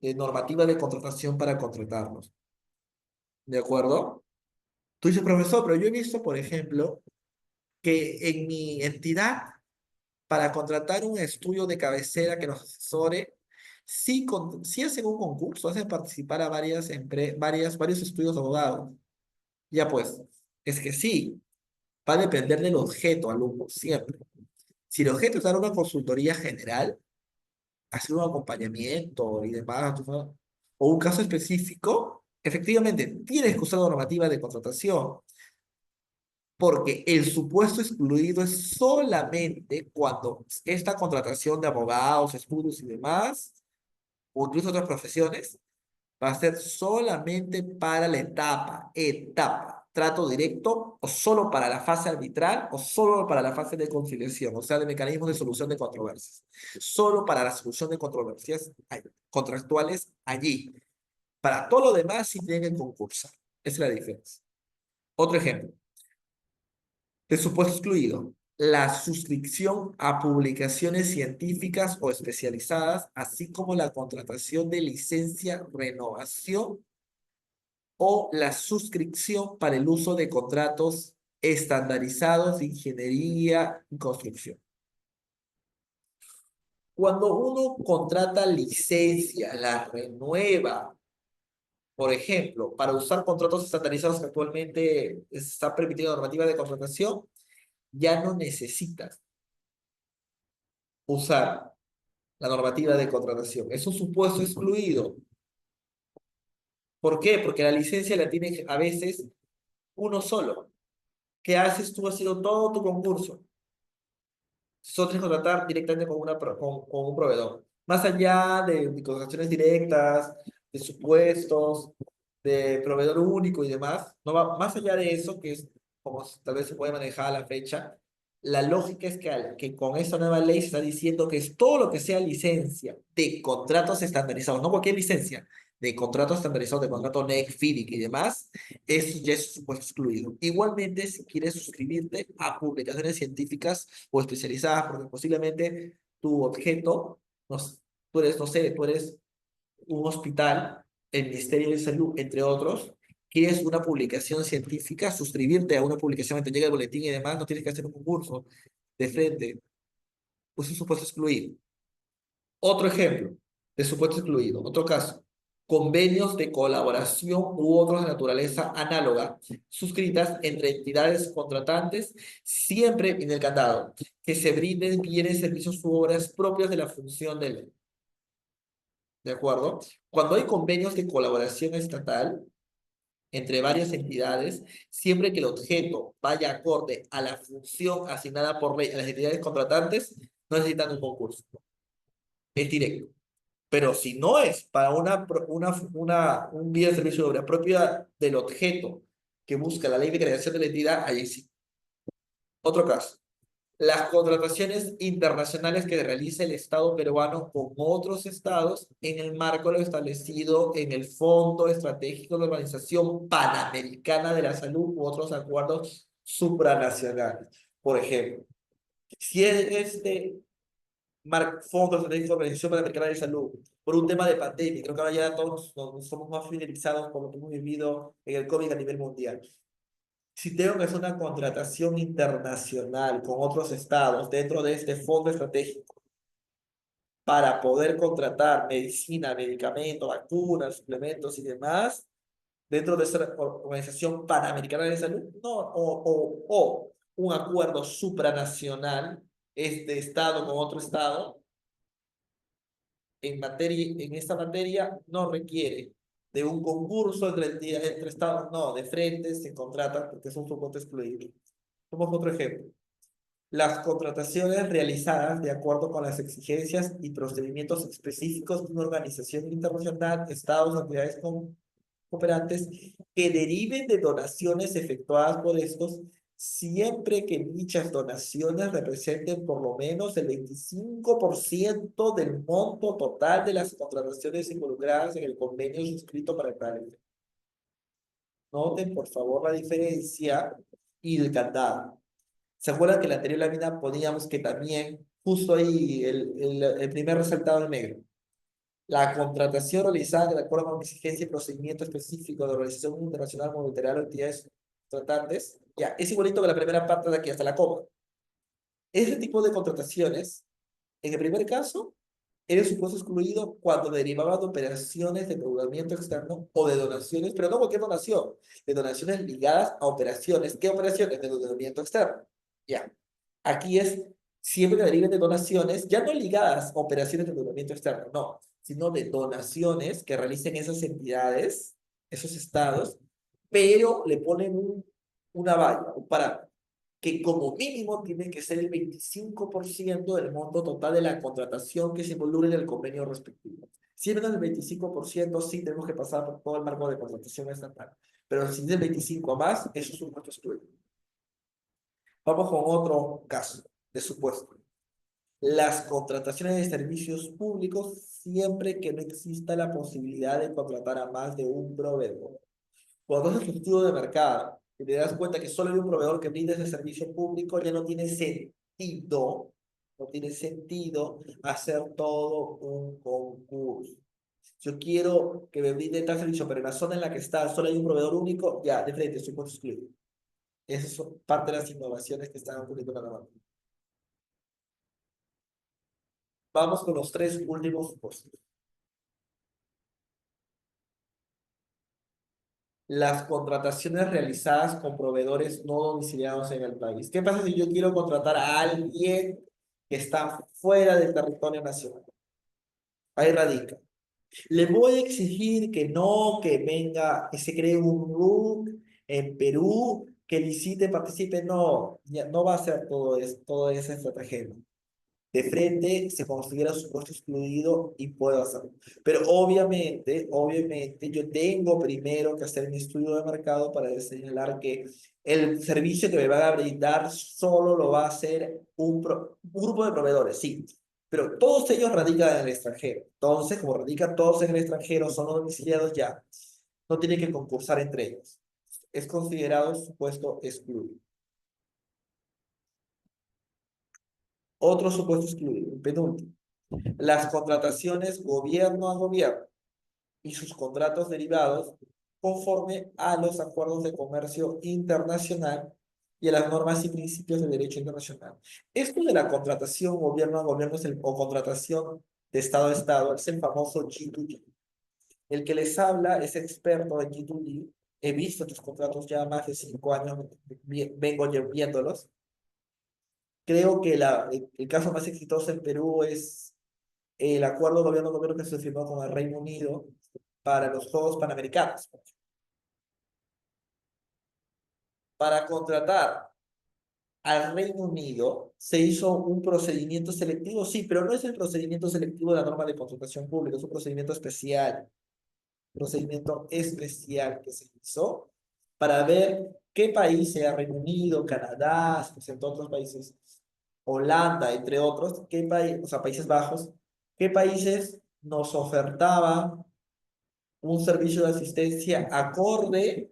Speaker 4: de normativa de contratación para contratarlos, ¿de acuerdo? Tú dices, profesor, pero yo he visto, por ejemplo, que en mi entidad, para contratar un estudio de cabecera que nos asesore, sí hacen un concurso, hacen participar a varios estudios de abogados. Ya pues, es que sí, va a depender del objeto, alumno, siempre. Si el objeto es dar una consultoría general, hacer un acompañamiento y demás, ¿no? O un caso específico, efectivamente, tienes que usar la normativa de contratación, porque el supuesto excluido es solamente cuando esta contratación de abogados, estudios y demás, o incluso otras profesiones, va a ser solamente para la trato directo, o solo para la fase arbitral, o solo para la fase de conciliación, o sea, de mecanismos de solución de controversias. Solo para la solución de controversias contractuales allí. Para todo lo demás sí tienen que concursar. Esa es la diferencia. Otro ejemplo. Presupuesto excluido. La suscripción a publicaciones científicas o especializadas, así como la contratación de licencia, renovación o la suscripción para el uso de contratos estandarizados de ingeniería y construcción. Cuando uno contrata licencia, la renueva, por ejemplo, para usar contratos estandarizados que actualmente está permitida la normativa de contratación, ya no necesitas usar la normativa de contratación. Es un supuesto excluido. ¿Por qué? Porque la licencia la tiene a veces uno solo. ¿Qué haces tú haciendo todo tu concurso? Solo tienes que contratar directamente con un proveedor. Más allá de contrataciones directas, de supuestos, de proveedor único y demás, no va, más allá de eso, que es como tal vez se puede manejar a la fecha, la lógica es que con esta nueva ley se está diciendo que es todo lo que sea licencia de contratos estandarizados, no cualquier licencia, de contratos estandarizados, de contrato NEC, FIDIC y demás, eso ya es supuesto excluido. Igualmente, si quieres suscribirte a publicaciones científicas o especializadas, porque posiblemente tu objeto, no, tú eres, no sé, tú eres un hospital, el Ministerio de Salud, entre otros, quieres una publicación científica, suscribirte a una publicación que te llega el boletín y demás, no tienes que hacer un concurso de frente, pues es supuesto excluido. Otro ejemplo de supuesto excluido, otro caso, convenios de colaboración u otros de naturaleza análoga, suscritas entre entidades contratantes, siempre en el candado, que se brinden bienes, servicios u obras propias de la función de ley. ¿De acuerdo? Cuando hay convenios de colaboración estatal entre varias entidades, siempre que el objeto vaya acorde a la función asignada por ley a las entidades contratantes, no necesitan un concurso. Es directo. Pero si no es para un bien de servicio de obra propia del objeto que busca la ley de creación de la entidad, ahí sí. Otro caso. Las contrataciones internacionales que realiza el Estado peruano con otros estados en el marco de lo establecido en el Fondo Estratégico de la Organización Panamericana de la Salud u otros acuerdos supranacionales. Por ejemplo, si es Fondo Estratégico de la Organización Panamericana de la Salud por un tema de pandemia, creo que ahora ya todos nos somos más familiarizados con lo que hemos vivido en el COVID a nivel mundial. Si tengo que hacer una contratación internacional con otros estados dentro de este fondo estratégico para poder contratar medicina, medicamentos, vacunas, suplementos y demás, dentro de esa organización panamericana de salud, no, o un acuerdo supranacional, este estado con otro estado, en esta materia no requiere de un concurso entre estados, no, de frente se contratan porque es un supuesto excluido. Tomamos otro ejemplo. Las contrataciones realizadas de acuerdo con las exigencias y procedimientos específicos de una organización internacional, estados, entidades cooperantes que deriven de donaciones efectuadas por estos, siempre que dichas donaciones representen por lo menos el 25% del monto total de las contrataciones involucradas en el convenio suscrito para el plan. Noten, por favor, la diferencia y el candado. ¿Se acuerdan que en la anterior lámina poníamos que también, justo ahí, el primer resaltado en negro? La contratación realizada de acuerdo con exigencia y procedimiento específico de la Organización Internacional Monetaria o entidades tratantes, ya, es igualito que la primera parte de aquí hasta la coma. Ese tipo de contrataciones, en el primer caso, era supuesto excluido cuando derivaba de operaciones de endeudamiento externo o de donaciones, pero no cualquier donación, de donaciones ligadas a operaciones. ¿Qué operaciones? De endeudamiento externo. Ya. Aquí es siempre que deriven de donaciones, ya no ligadas a operaciones de endeudamiento externo, no, sino de donaciones que realicen esas entidades, esos estados, pero le ponen una valla, un parámetro que como mínimo tiene que ser el 25% del monto total de la contratación que se involucre en el convenio respectivo. Si es menos del 25%, sí tenemos que pasar por todo el marco de contratación estatal. Pero si es del 25 a más, eso es un monto excluido. Vamos con otro caso de supuesto. Las contrataciones de servicios públicos siempre que no exista la posibilidad de contratar a más de un proveedor. Cuando haces tu estudio de mercado y te das cuenta que solo hay un proveedor que brinda ese servicio público, ya no tiene sentido hacer todo un concurso. Yo quiero que me brinde tal servicio, pero en la zona en la que está solo hay un proveedor único, ya, de frente, estoy por excluido. Esas son parte de las innovaciones que están ocurriendo en la normativa. Vamos con los tres últimos supuestos. Las contrataciones realizadas con proveedores no domiciliados en el país. ¿Qué pasa si yo quiero contratar a alguien que está fuera del territorio nacional? Ahí radica. Le voy a exigir que no, que venga, que se cree un RUC en Perú, que licite, participe. No, ya no va a ser toda esa estrategia. De frente se considera su puesto excluido y puedo hacerlo. Pero obviamente, yo tengo primero que hacer mi estudio de mercado para señalar que el servicio que me van a brindar solo lo va a hacer un grupo de proveedores, sí. Pero todos ellos radican en el extranjero. Entonces, como radican todos en el extranjero, son los domiciliados ya. No tienen que concursar entre ellos. Es considerado su puesto excluido. Otro supuesto excluido, el penúltimo. Las contrataciones gobierno a gobierno y sus contratos derivados conforme a los acuerdos de comercio internacional y a las normas y principios del derecho internacional. Esto de la contratación gobierno a gobierno o contratación de Estado a Estado es el famoso G2G. El que les habla es experto en G2G. He visto estos contratos ya más de 5 años, vengo viéndolos. Creo que el caso más exitoso en Perú es el acuerdo gobierno-gobierno que se firmó con el Reino Unido para los Juegos Panamericanos. Para contratar al Reino Unido se hizo un procedimiento selectivo, sí, pero no es el procedimiento selectivo de la norma de contratación pública, es un procedimiento especial que se hizo para ver qué país, sea Reino Unido, Canadá, se presentó otros países, Holanda, entre otros, qué país, o sea, Países Bajos, qué países nos ofertaban un servicio de asistencia acorde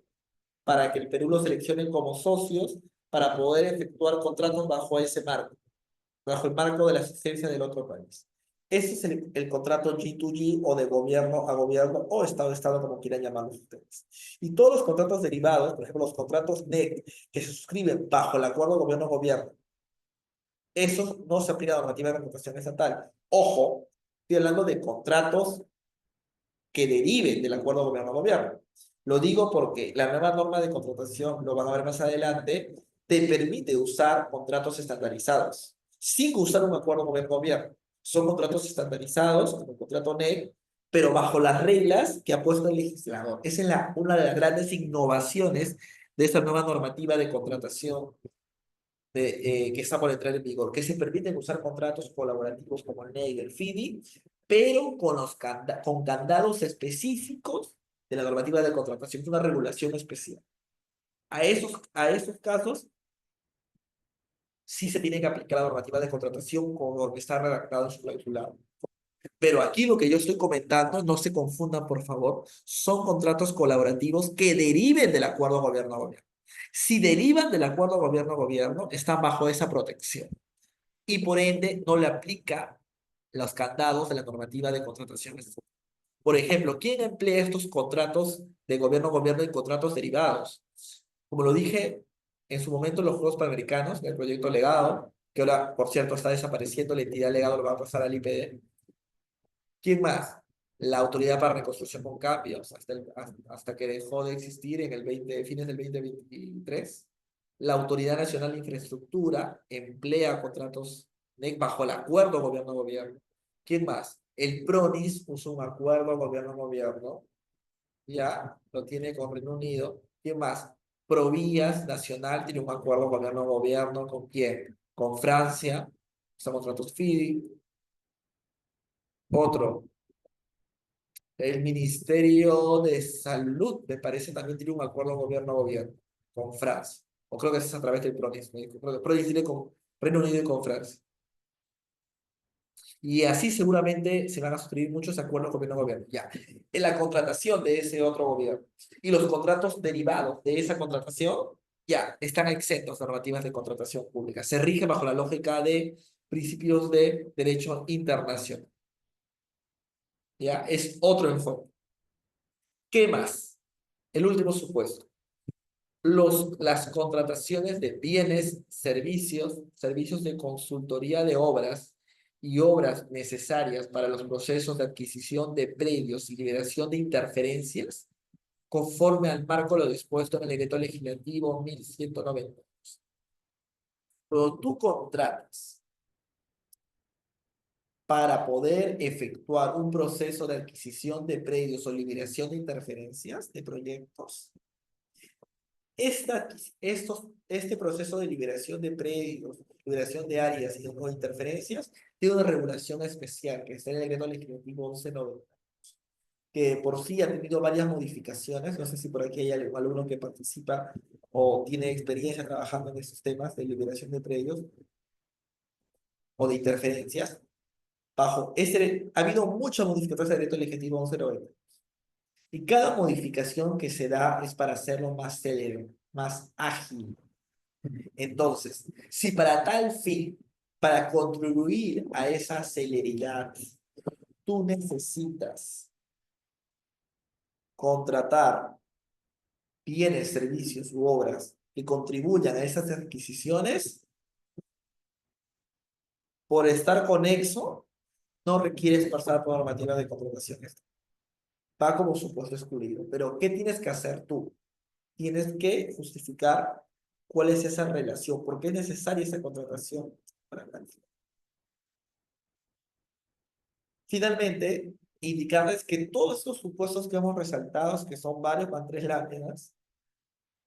Speaker 4: para que el Perú lo seleccione como socios para poder efectuar contratos bajo ese marco, bajo el marco de la asistencia del otro país. Ese es el contrato G2G o de gobierno a gobierno o Estado a Estado, como quieran llamarlos ustedes. Y todos los contratos derivados, por ejemplo, los contratos NEC que se suscriben bajo el acuerdo gobierno-gobierno, esos no se aplica a la normativa de contratación estatal. Ojo, estoy hablando de contratos que deriven del acuerdo gobierno-gobierno. Lo digo porque la nueva norma de contratación, lo van a ver más adelante, te permite usar contratos estandarizados, sin usar un acuerdo gobierno-gobierno. Son contratos estandarizados, como el contrato NEC, pero bajo las reglas que ha puesto el legislador. Esa es una de las grandes innovaciones de esta nueva normativa de contratación que está por entrar en vigor, que se permiten usar contratos colaborativos como el NEC y el FIDI, pero con candados específicos de la normativa de contratación, una regulación especial. A esos casos sí se tiene que aplicar la normativa de contratación conforme está redactado en su clausulado. Pero aquí lo que yo estoy comentando, no se confundan por favor, son contratos colaborativos que deriven del acuerdo gobierno-gobierno. Si derivan del acuerdo gobierno-gobierno, están bajo esa protección y por ende no le aplica los candados de la normativa de contrataciones. Por ejemplo, ¿quién emplea estos contratos de gobierno-gobierno y contratos derivados? Como lo dije en su momento, los Juegos Panamericanos, el proyecto Legado, que ahora, por cierto, está desapareciendo, la entidad Legado lo va a pasar al IPD. ¿Quién más? La Autoridad para Reconstrucción con Cambios, hasta que dejó de existir en el fines del 2023. La Autoridad Nacional de Infraestructura emplea contratos bajo el acuerdo gobierno-gobierno. ¿Quién más? El PRONIS puso un acuerdo gobierno-gobierno, ya lo tiene con Reino Unido. ¿Quién más? Provías Nacional tiene un acuerdo gobierno-gobierno. ¿Con quién? Con Francia, son contratos FIDI. Otro, el Ministerio de Salud, me parece, también tiene un acuerdo gobierno-gobierno con Francia. O creo que es a través del PRONIS. Creo que el PRONIS tiene con Reino Unido y con Francia. Y así seguramente se van a suscribir muchos acuerdos gobierno-gobierno. Ya, en la contratación de ese otro gobierno y los contratos derivados de esa contratación, ya, están exentos de normativas de contratación pública. Se rige bajo la lógica de principios de derecho internacional. Ya, es otro enfoque. ¿Qué más? El último supuesto. Las contrataciones de bienes, servicios de consultoría de obras y obras necesarias para los procesos de adquisición de predios y liberación de interferencias, conforme al marco lo dispuesto en el decreto legislativo 1190. Cuando tú contratas para poder efectuar un proceso de adquisición de predios o liberación de interferencias de proyectos, este proceso de liberación de predios, liberación de áreas o interferencias, tiene una regulación especial que está en el decreto legislativo 1190, que por sí ha tenido varias modificaciones. No sé si por aquí hay algún alumno que participa o tiene experiencia trabajando en estos temas de liberación de predios o de interferencias. Ha habido muchas modificaciones del decreto legislativo 1190. Y cada modificación que se da es para hacerlo más célere, más ágil. Entonces, si para tal fin, para contribuir a esa celeridad, tú necesitas contratar bienes, servicios u obras que contribuyan a esas adquisiciones, por estar conexo, no requieres pasar por normativa de contratación. Va como supuesto excluido. Pero, ¿qué tienes que hacer tú? Tienes que justificar cuál es esa relación, por qué es necesaria esa contratación para planificar. Finalmente, indicarles que todos estos supuestos que hemos resaltado, que son varios, van 3 láminas,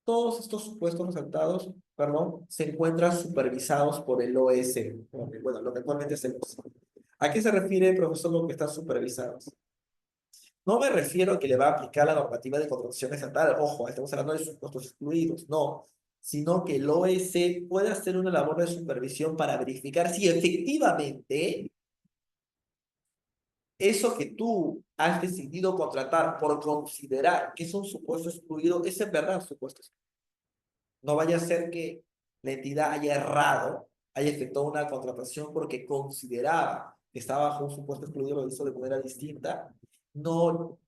Speaker 4: todos estos supuestos resaltados, perdón, se encuentran supervisados por el OS, bueno, lo que actualmente es el OS. ¿A qué se refiere, profesor, lo que están supervisados? No me refiero a que le va a aplicar la normativa de contratación estatal, ojo, estamos hablando de supuestos excluidos, no, sino que el OS puede hacer una labor de supervisión para verificar si efectivamente eso que tú has decidido contratar por considerar que es un supuesto excluido, es en verdad un supuesto excluido. No vaya a ser que la entidad haya errado, haya efectuado una contratación porque consideraba que estaba bajo un supuesto excluido, lo hizo de manera distinta, no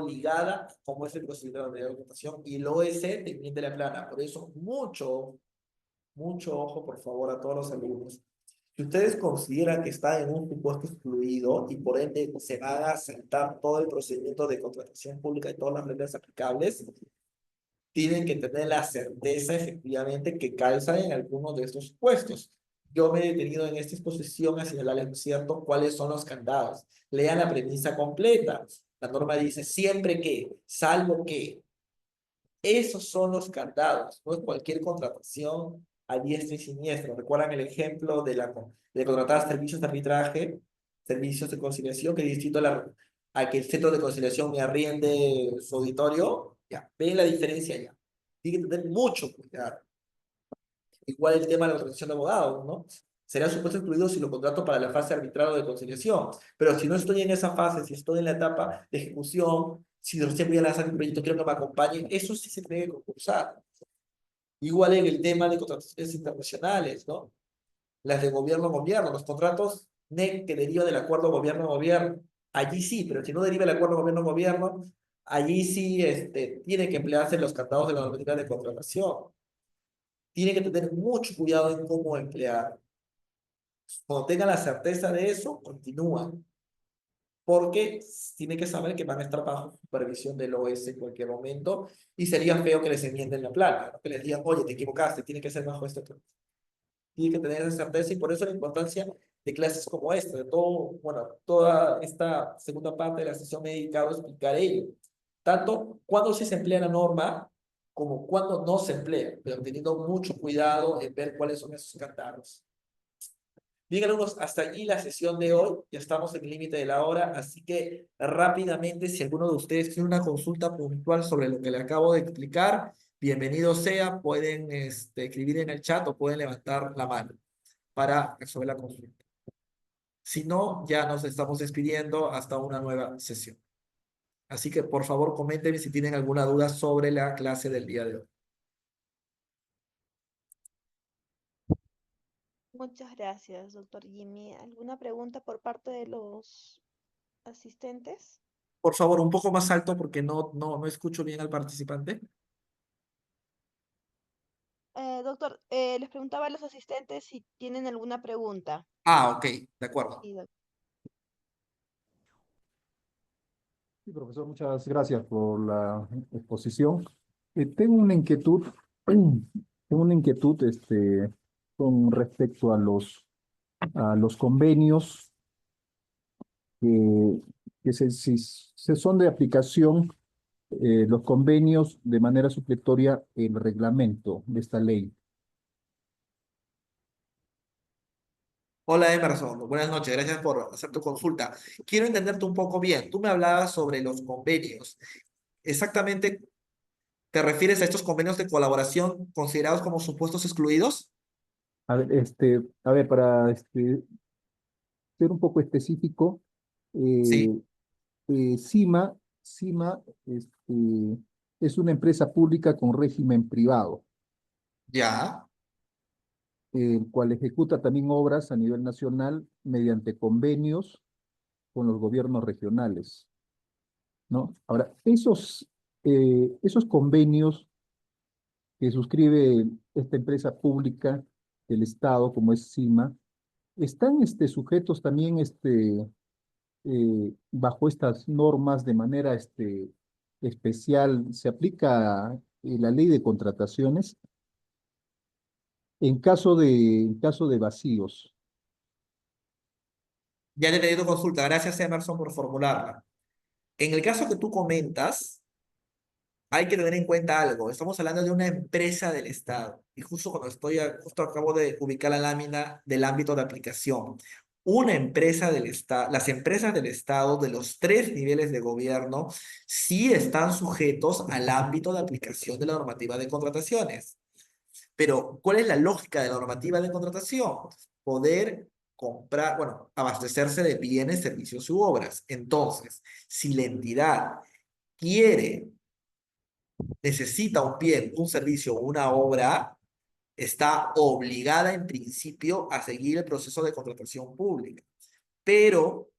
Speaker 4: ligada, como es el procedimiento de contratación, y el OS te de la plana. Por eso, mucho ojo, por favor, a todos los alumnos. Si ustedes consideran que están en un supuesto excluido y por ende se van a saltar todo el procedimiento de contratación pública y todas las reglas aplicables, tienen que tener la certeza efectivamente que calzan en alguno de estos supuestos. Yo me he detenido en esta exposición a señalarles, ¿cierto?, cuáles son los candados. Lean la premisa completa. La norma dice siempre que, salvo que. Esos son los candados, no es cualquier contratación a diestra y siniestra. ¿Recuerdan el ejemplo de contratar servicios de arbitraje, servicios de conciliación, que es distinto a que el centro de conciliación me arriende su auditorio? Ya, ven la diferencia ya. Tienen que tener mucho cuidado. Igual el tema de la contratación de abogados, ¿no? Será supuesto excluido si lo contrato para la fase arbitral o de conciliación. Pero si no estoy en esa fase, si estoy en la etapa de ejecución, si recién voy a lanzar mi proyecto, quiero que me acompañen, eso sí se tiene que concursar. Igual en el tema de contrataciones internacionales, ¿no? Las de gobierno a gobierno, los contratos NEC que deriva del acuerdo gobierno a gobierno, allí sí, pero si no deriva del acuerdo gobierno a gobierno, allí sí tiene que emplearse los candados de la normativa de contratación. Tiene que tener mucho cuidado en cómo emplear. Cuando tenga la certeza de eso, continúa. Porque tiene que saber que van a estar bajo supervisión del OS en cualquier momento y sería feo que les enmienden la plana, ¿no? Que les digan, oye, te equivocaste, tiene que ser bajo esto. Tiene que tener esa certeza y por eso la importancia de clases como esta, de todo, bueno, toda esta segunda parte de la sesión me he dedicado a explicar ello. Tanto cuando sí se emplea la norma como cuando no se emplea, pero teniendo mucho cuidado en ver cuáles son esos candados. Bien, alumnos, hasta aquí la sesión de hoy. Ya estamos en el límite de la hora, así que rápidamente, si alguno de ustedes tiene una consulta puntual sobre lo que le acabo de explicar, bienvenido sea, pueden escribir en el chat o pueden levantar la mano para resolver la consulta. Si no, ya nos estamos despidiendo hasta una nueva sesión. Así que, por favor, coméntenme si tienen alguna duda sobre la clase del día de hoy.
Speaker 1: Muchas gracias, doctor Jimmy. ¿Alguna pregunta por parte de los asistentes?
Speaker 2: Por favor, un poco más alto porque no escucho bien al participante.
Speaker 1: Doctor, les preguntaba a los asistentes si tienen alguna pregunta.
Speaker 2: Ah, ok, de acuerdo.
Speaker 1: Sí,
Speaker 5: Sí, profesor, muchas gracias por la exposición. Tengo una inquietud, tengo una inquietud con respecto a los convenios que, si se son de aplicación los convenios de manera supletoria el reglamento de esta ley.
Speaker 2: Hola Emerson, buenas noches, gracias por hacer tu consulta. Quiero entenderte un poco bien. Tú me hablabas sobre los convenios. Exactamente, ¿te refieres a estos convenios de colaboración considerados como supuestos excluidos?
Speaker 5: A ver, para ser un poco específico,
Speaker 2: Sí,
Speaker 5: eh, CIMA es una empresa pública con régimen privado,
Speaker 2: ya.
Speaker 5: el cual ejecuta también obras a nivel nacional mediante convenios con los gobiernos regionales, ¿no? Ahora, esos convenios que suscribe esta empresa pública del Estado, como es CIMA, están sujetos también bajo estas normas de manera especial. Se aplica la ley de contrataciones en caso de vacíos.
Speaker 2: Ya le pedí tu consulta. Gracias Emerson por formularla. En el caso que tú comentas, hay que tener en cuenta algo. Estamos hablando de una empresa del Estado. Y justo acabo de ubicar la lámina del ámbito de aplicación. Una empresa del Estado, las empresas del Estado de los tres niveles de gobierno sí están sujetos al ámbito de aplicación de la normativa de contrataciones. Pero, ¿cuál es la lógica de la normativa de contratación? Poder comprar, bueno, abastecerse de bienes, servicios u obras. Entonces, si la entidad quiere necesita un bien, un servicio o una obra, está obligada en principio a seguir el proceso de contratación pública. Pero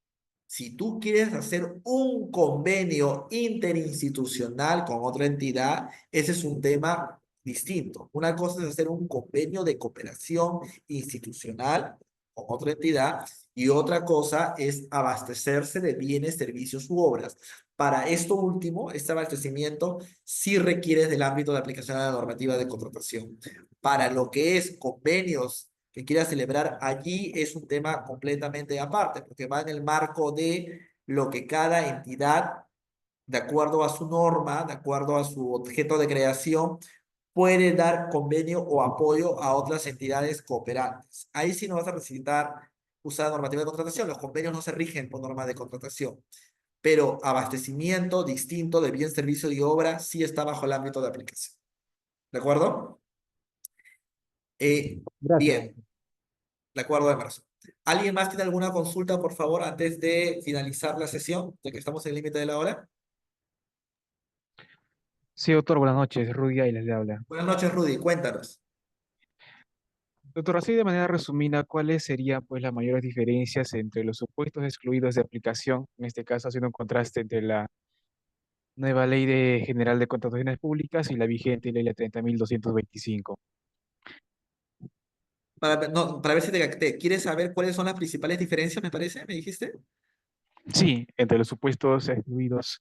Speaker 2: si tú quieres hacer un convenio interinstitucional con otra entidad, ese es un tema distinto. Una cosa es hacer un convenio de cooperación institucional con otra entidad y otra cosa es abastecerse de bienes, servicios u obras. Para esto último, este abastecimiento sí requiere del ámbito de aplicación a la normativa de contratación. Para lo que es convenios que quiera celebrar allí es un tema completamente aparte, porque va en el marco de lo que cada entidad, de acuerdo a su norma, de acuerdo a su objeto de creación, puede dar convenio o apoyo a otras entidades cooperantes. Ahí sí no vas a necesitar usar normativa de contratación, los convenios no se rigen por norma de contratación, pero abastecimiento distinto de bien, servicio y obra sí está bajo el ámbito de aplicación. ¿De acuerdo?
Speaker 5: Gracias.
Speaker 2: Bien, de acuerdo de marzo. ¿Alguien más tiene alguna consulta, por favor, antes de finalizar la sesión, ya que estamos en el límite de la hora?
Speaker 6: Sí, doctor, buenas noches. Rudy Ailes le habla.
Speaker 2: Buenas noches, Rudy, cuéntanos.
Speaker 6: Doctor, así de manera resumida, ¿cuáles serían pues las mayores diferencias entre los supuestos excluidos de aplicación, en este caso haciendo un contraste entre la nueva General de Contrataciones Públicas y la vigente Ley 30.225?
Speaker 2: Para ver si te capté. ¿Quieres saber cuáles son las principales diferencias, me parece? ¿Me dijiste?
Speaker 6: Sí, entre los supuestos excluidos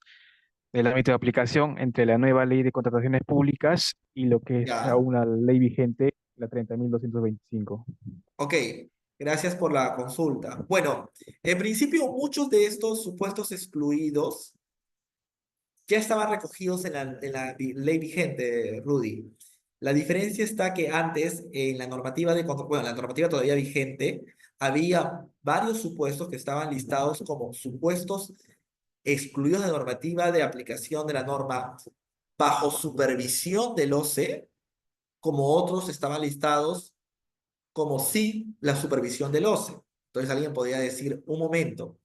Speaker 6: del ámbito de aplicación entre la nueva Ley de Contrataciones Públicas y lo que es
Speaker 2: Ya.
Speaker 6: aún la ley vigente, la 30.225.
Speaker 2: Ok, gracias por la consulta. Bueno, en principio muchos de estos supuestos excluidos ya estaban recogidos en la ley vigente, Rudy. La diferencia está que antes, en la normativa bueno, en la normativa todavía vigente, había varios supuestos que estaban listados como supuestos excluidos de normativa de aplicación de la norma bajo supervisión del OCE, como otros estaban listados como sí la supervisión del OCE. Entonces alguien podría decir, un momento,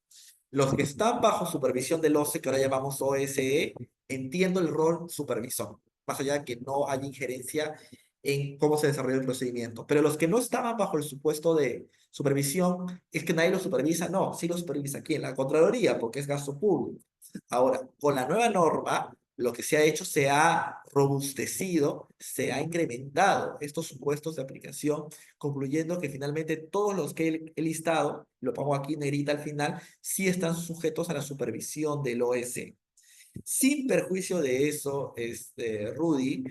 Speaker 2: los que están bajo supervisión del OCE, que ahora llamamos OSE, entiendo el rol supervisor, más allá de que no haya injerencia en cómo se desarrolla el procedimiento. Pero los que no estaban bajo el supuesto de supervisión, es que nadie los supervisa, no, sí los supervisa aquí en la Contraloría, porque es gasto público. Ahora, con la nueva norma, lo que se ha hecho, se ha robustecido, se ha incrementado estos supuestos de aplicación, concluyendo que finalmente todos los que he listado, lo pongo aquí negrita al final, sí están sujetos a la supervisión del OS. Sin perjuicio de eso, Rudy,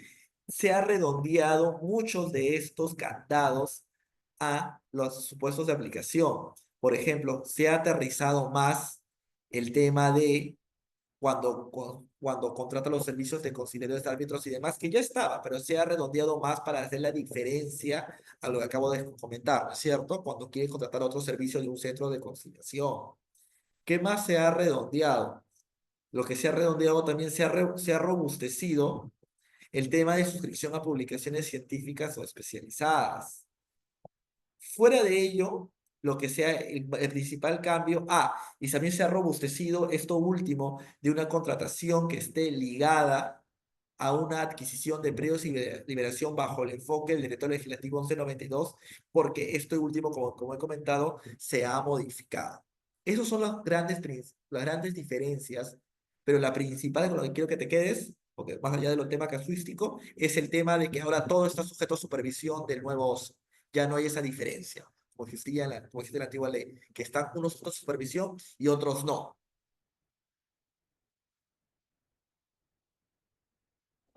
Speaker 2: se ha redondeado muchos de estos candados a los supuestos de aplicación. Por ejemplo, se ha aterrizado más el tema de cuando contrata los servicios de conciliadores de árbitros y demás, que ya estaba, pero se ha redondeado más para hacer la diferencia a lo que acabo de comentar, ¿no es cierto? Cuando quiere contratar otro servicio de un centro de conciliación. ¿Qué más se ha redondeado? Lo que se ha redondeado también se ha robustecido el tema de suscripción a publicaciones científicas o especializadas. Fuera de ello, lo que sea el principal cambio, y también se ha robustecido esto último de una contratación que esté ligada a una adquisición de predios y liberación bajo el enfoque del Decreto Legislativo 1192, porque esto último, como he comentado, se ha modificado. Esas son las grandes diferencias, pero la principal con la que quiero que te quedes, porque más allá de lo tema casuístico, es el tema de que ahora todo está sujeto a supervisión del nuevo OSE. Ya no hay esa diferencia, como existía como existe en la antigua ley, que están unos sujetos a supervisión y otros no.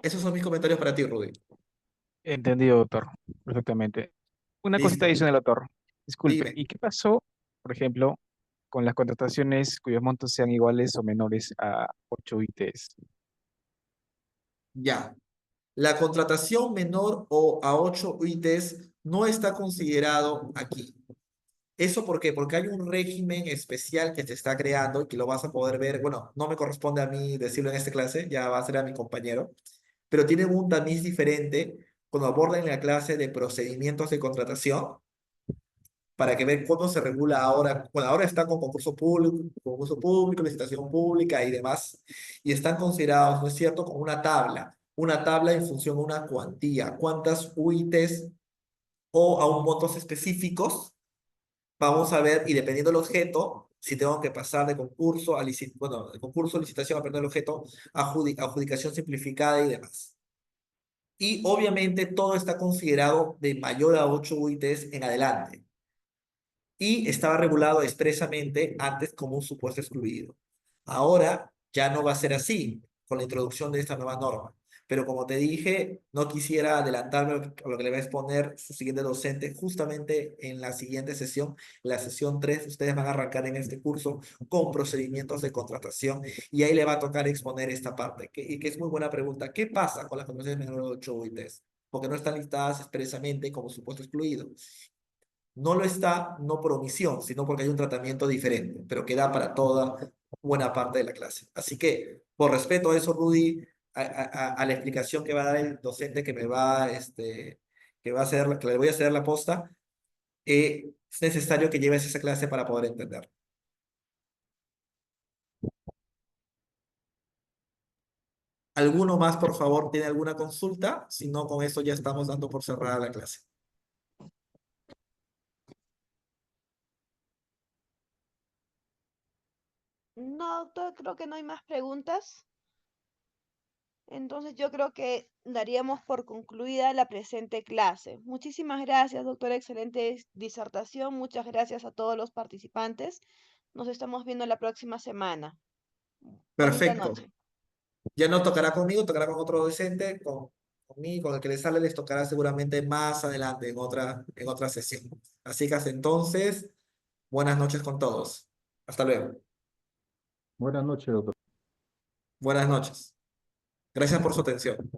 Speaker 2: Esos son mis comentarios para ti, Rudy.
Speaker 6: Entendido, doctor, perfectamente. Una cosita
Speaker 2: Listo.
Speaker 6: adicional, doctor. Disculpe,
Speaker 2: Dime.
Speaker 6: ¿y qué pasó, por ejemplo, con las contrataciones cuyos montos sean iguales o menores a 8 ITs?
Speaker 2: Ya. La contratación menor o a 8 ITs no está considerado aquí. ¿Eso por qué? Porque hay un régimen especial que se está creando y que lo vas a poder ver. Bueno, no me corresponde a mí decirlo en esta clase, ya va a ser a mi compañero, pero tienen un tamiz diferente cuando abordan la clase de procedimientos de contratación para que vean cómo se regula ahora. Bueno, ahora está con concurso público, licitación pública y demás, y están considerados, ¿no es cierto?, como una tabla en función de una cuantía, cuántas UITs o aún montos específicos, vamos a ver, y dependiendo del objeto, si tengo que pasar de concurso a de concurso, licitación, a el objeto, adjudicación simplificada y demás. Y obviamente todo está considerado de mayor a 8 UITs en adelante y estaba regulado expresamente antes como un supuesto excluido. Ahora ya no va a ser así con la introducción de esta nueva norma. Pero como te dije, no quisiera adelantarme a lo que le va a exponer su siguiente docente justamente en la siguiente sesión, la sesión 3. Ustedes van a arrancar en este curso con procedimientos de contratación y ahí le va a tocar exponer esta parte, y que es muy buena pregunta. ¿Qué pasa con las contrataciones menores de 8 UITs? Porque no están listadas expresamente como supuesto excluido. No lo está, no por omisión, sino porque hay un tratamiento diferente, pero que da para toda buena parte de la clase. Así que, por respeto a eso, Rudy, a la explicación que va a dar el docente que me va que le voy a hacer la posta, es necesario que lleves esa clase para poder entender. ¿Alguno más, por favor, tiene alguna consulta? Si no, con eso ya estamos dando por cerrada la clase.
Speaker 1: No, doctor, creo que no hay más preguntas. Entonces yo creo que daríamos por concluida la presente clase. Muchísimas gracias, doctor. Excelente disertación. Muchas gracias a todos los participantes. Nos estamos viendo la próxima semana. Bonita
Speaker 2: Perfecto.
Speaker 1: noche.
Speaker 2: Ya no tocará conmigo, tocará con otro docente, conmigo, con el que les sale, les tocará seguramente más adelante en otra sesión. Así que hasta entonces, buenas noches con todos. Hasta luego.
Speaker 5: Buenas noches, doctor.
Speaker 2: Buenas noches. Gracias por su atención.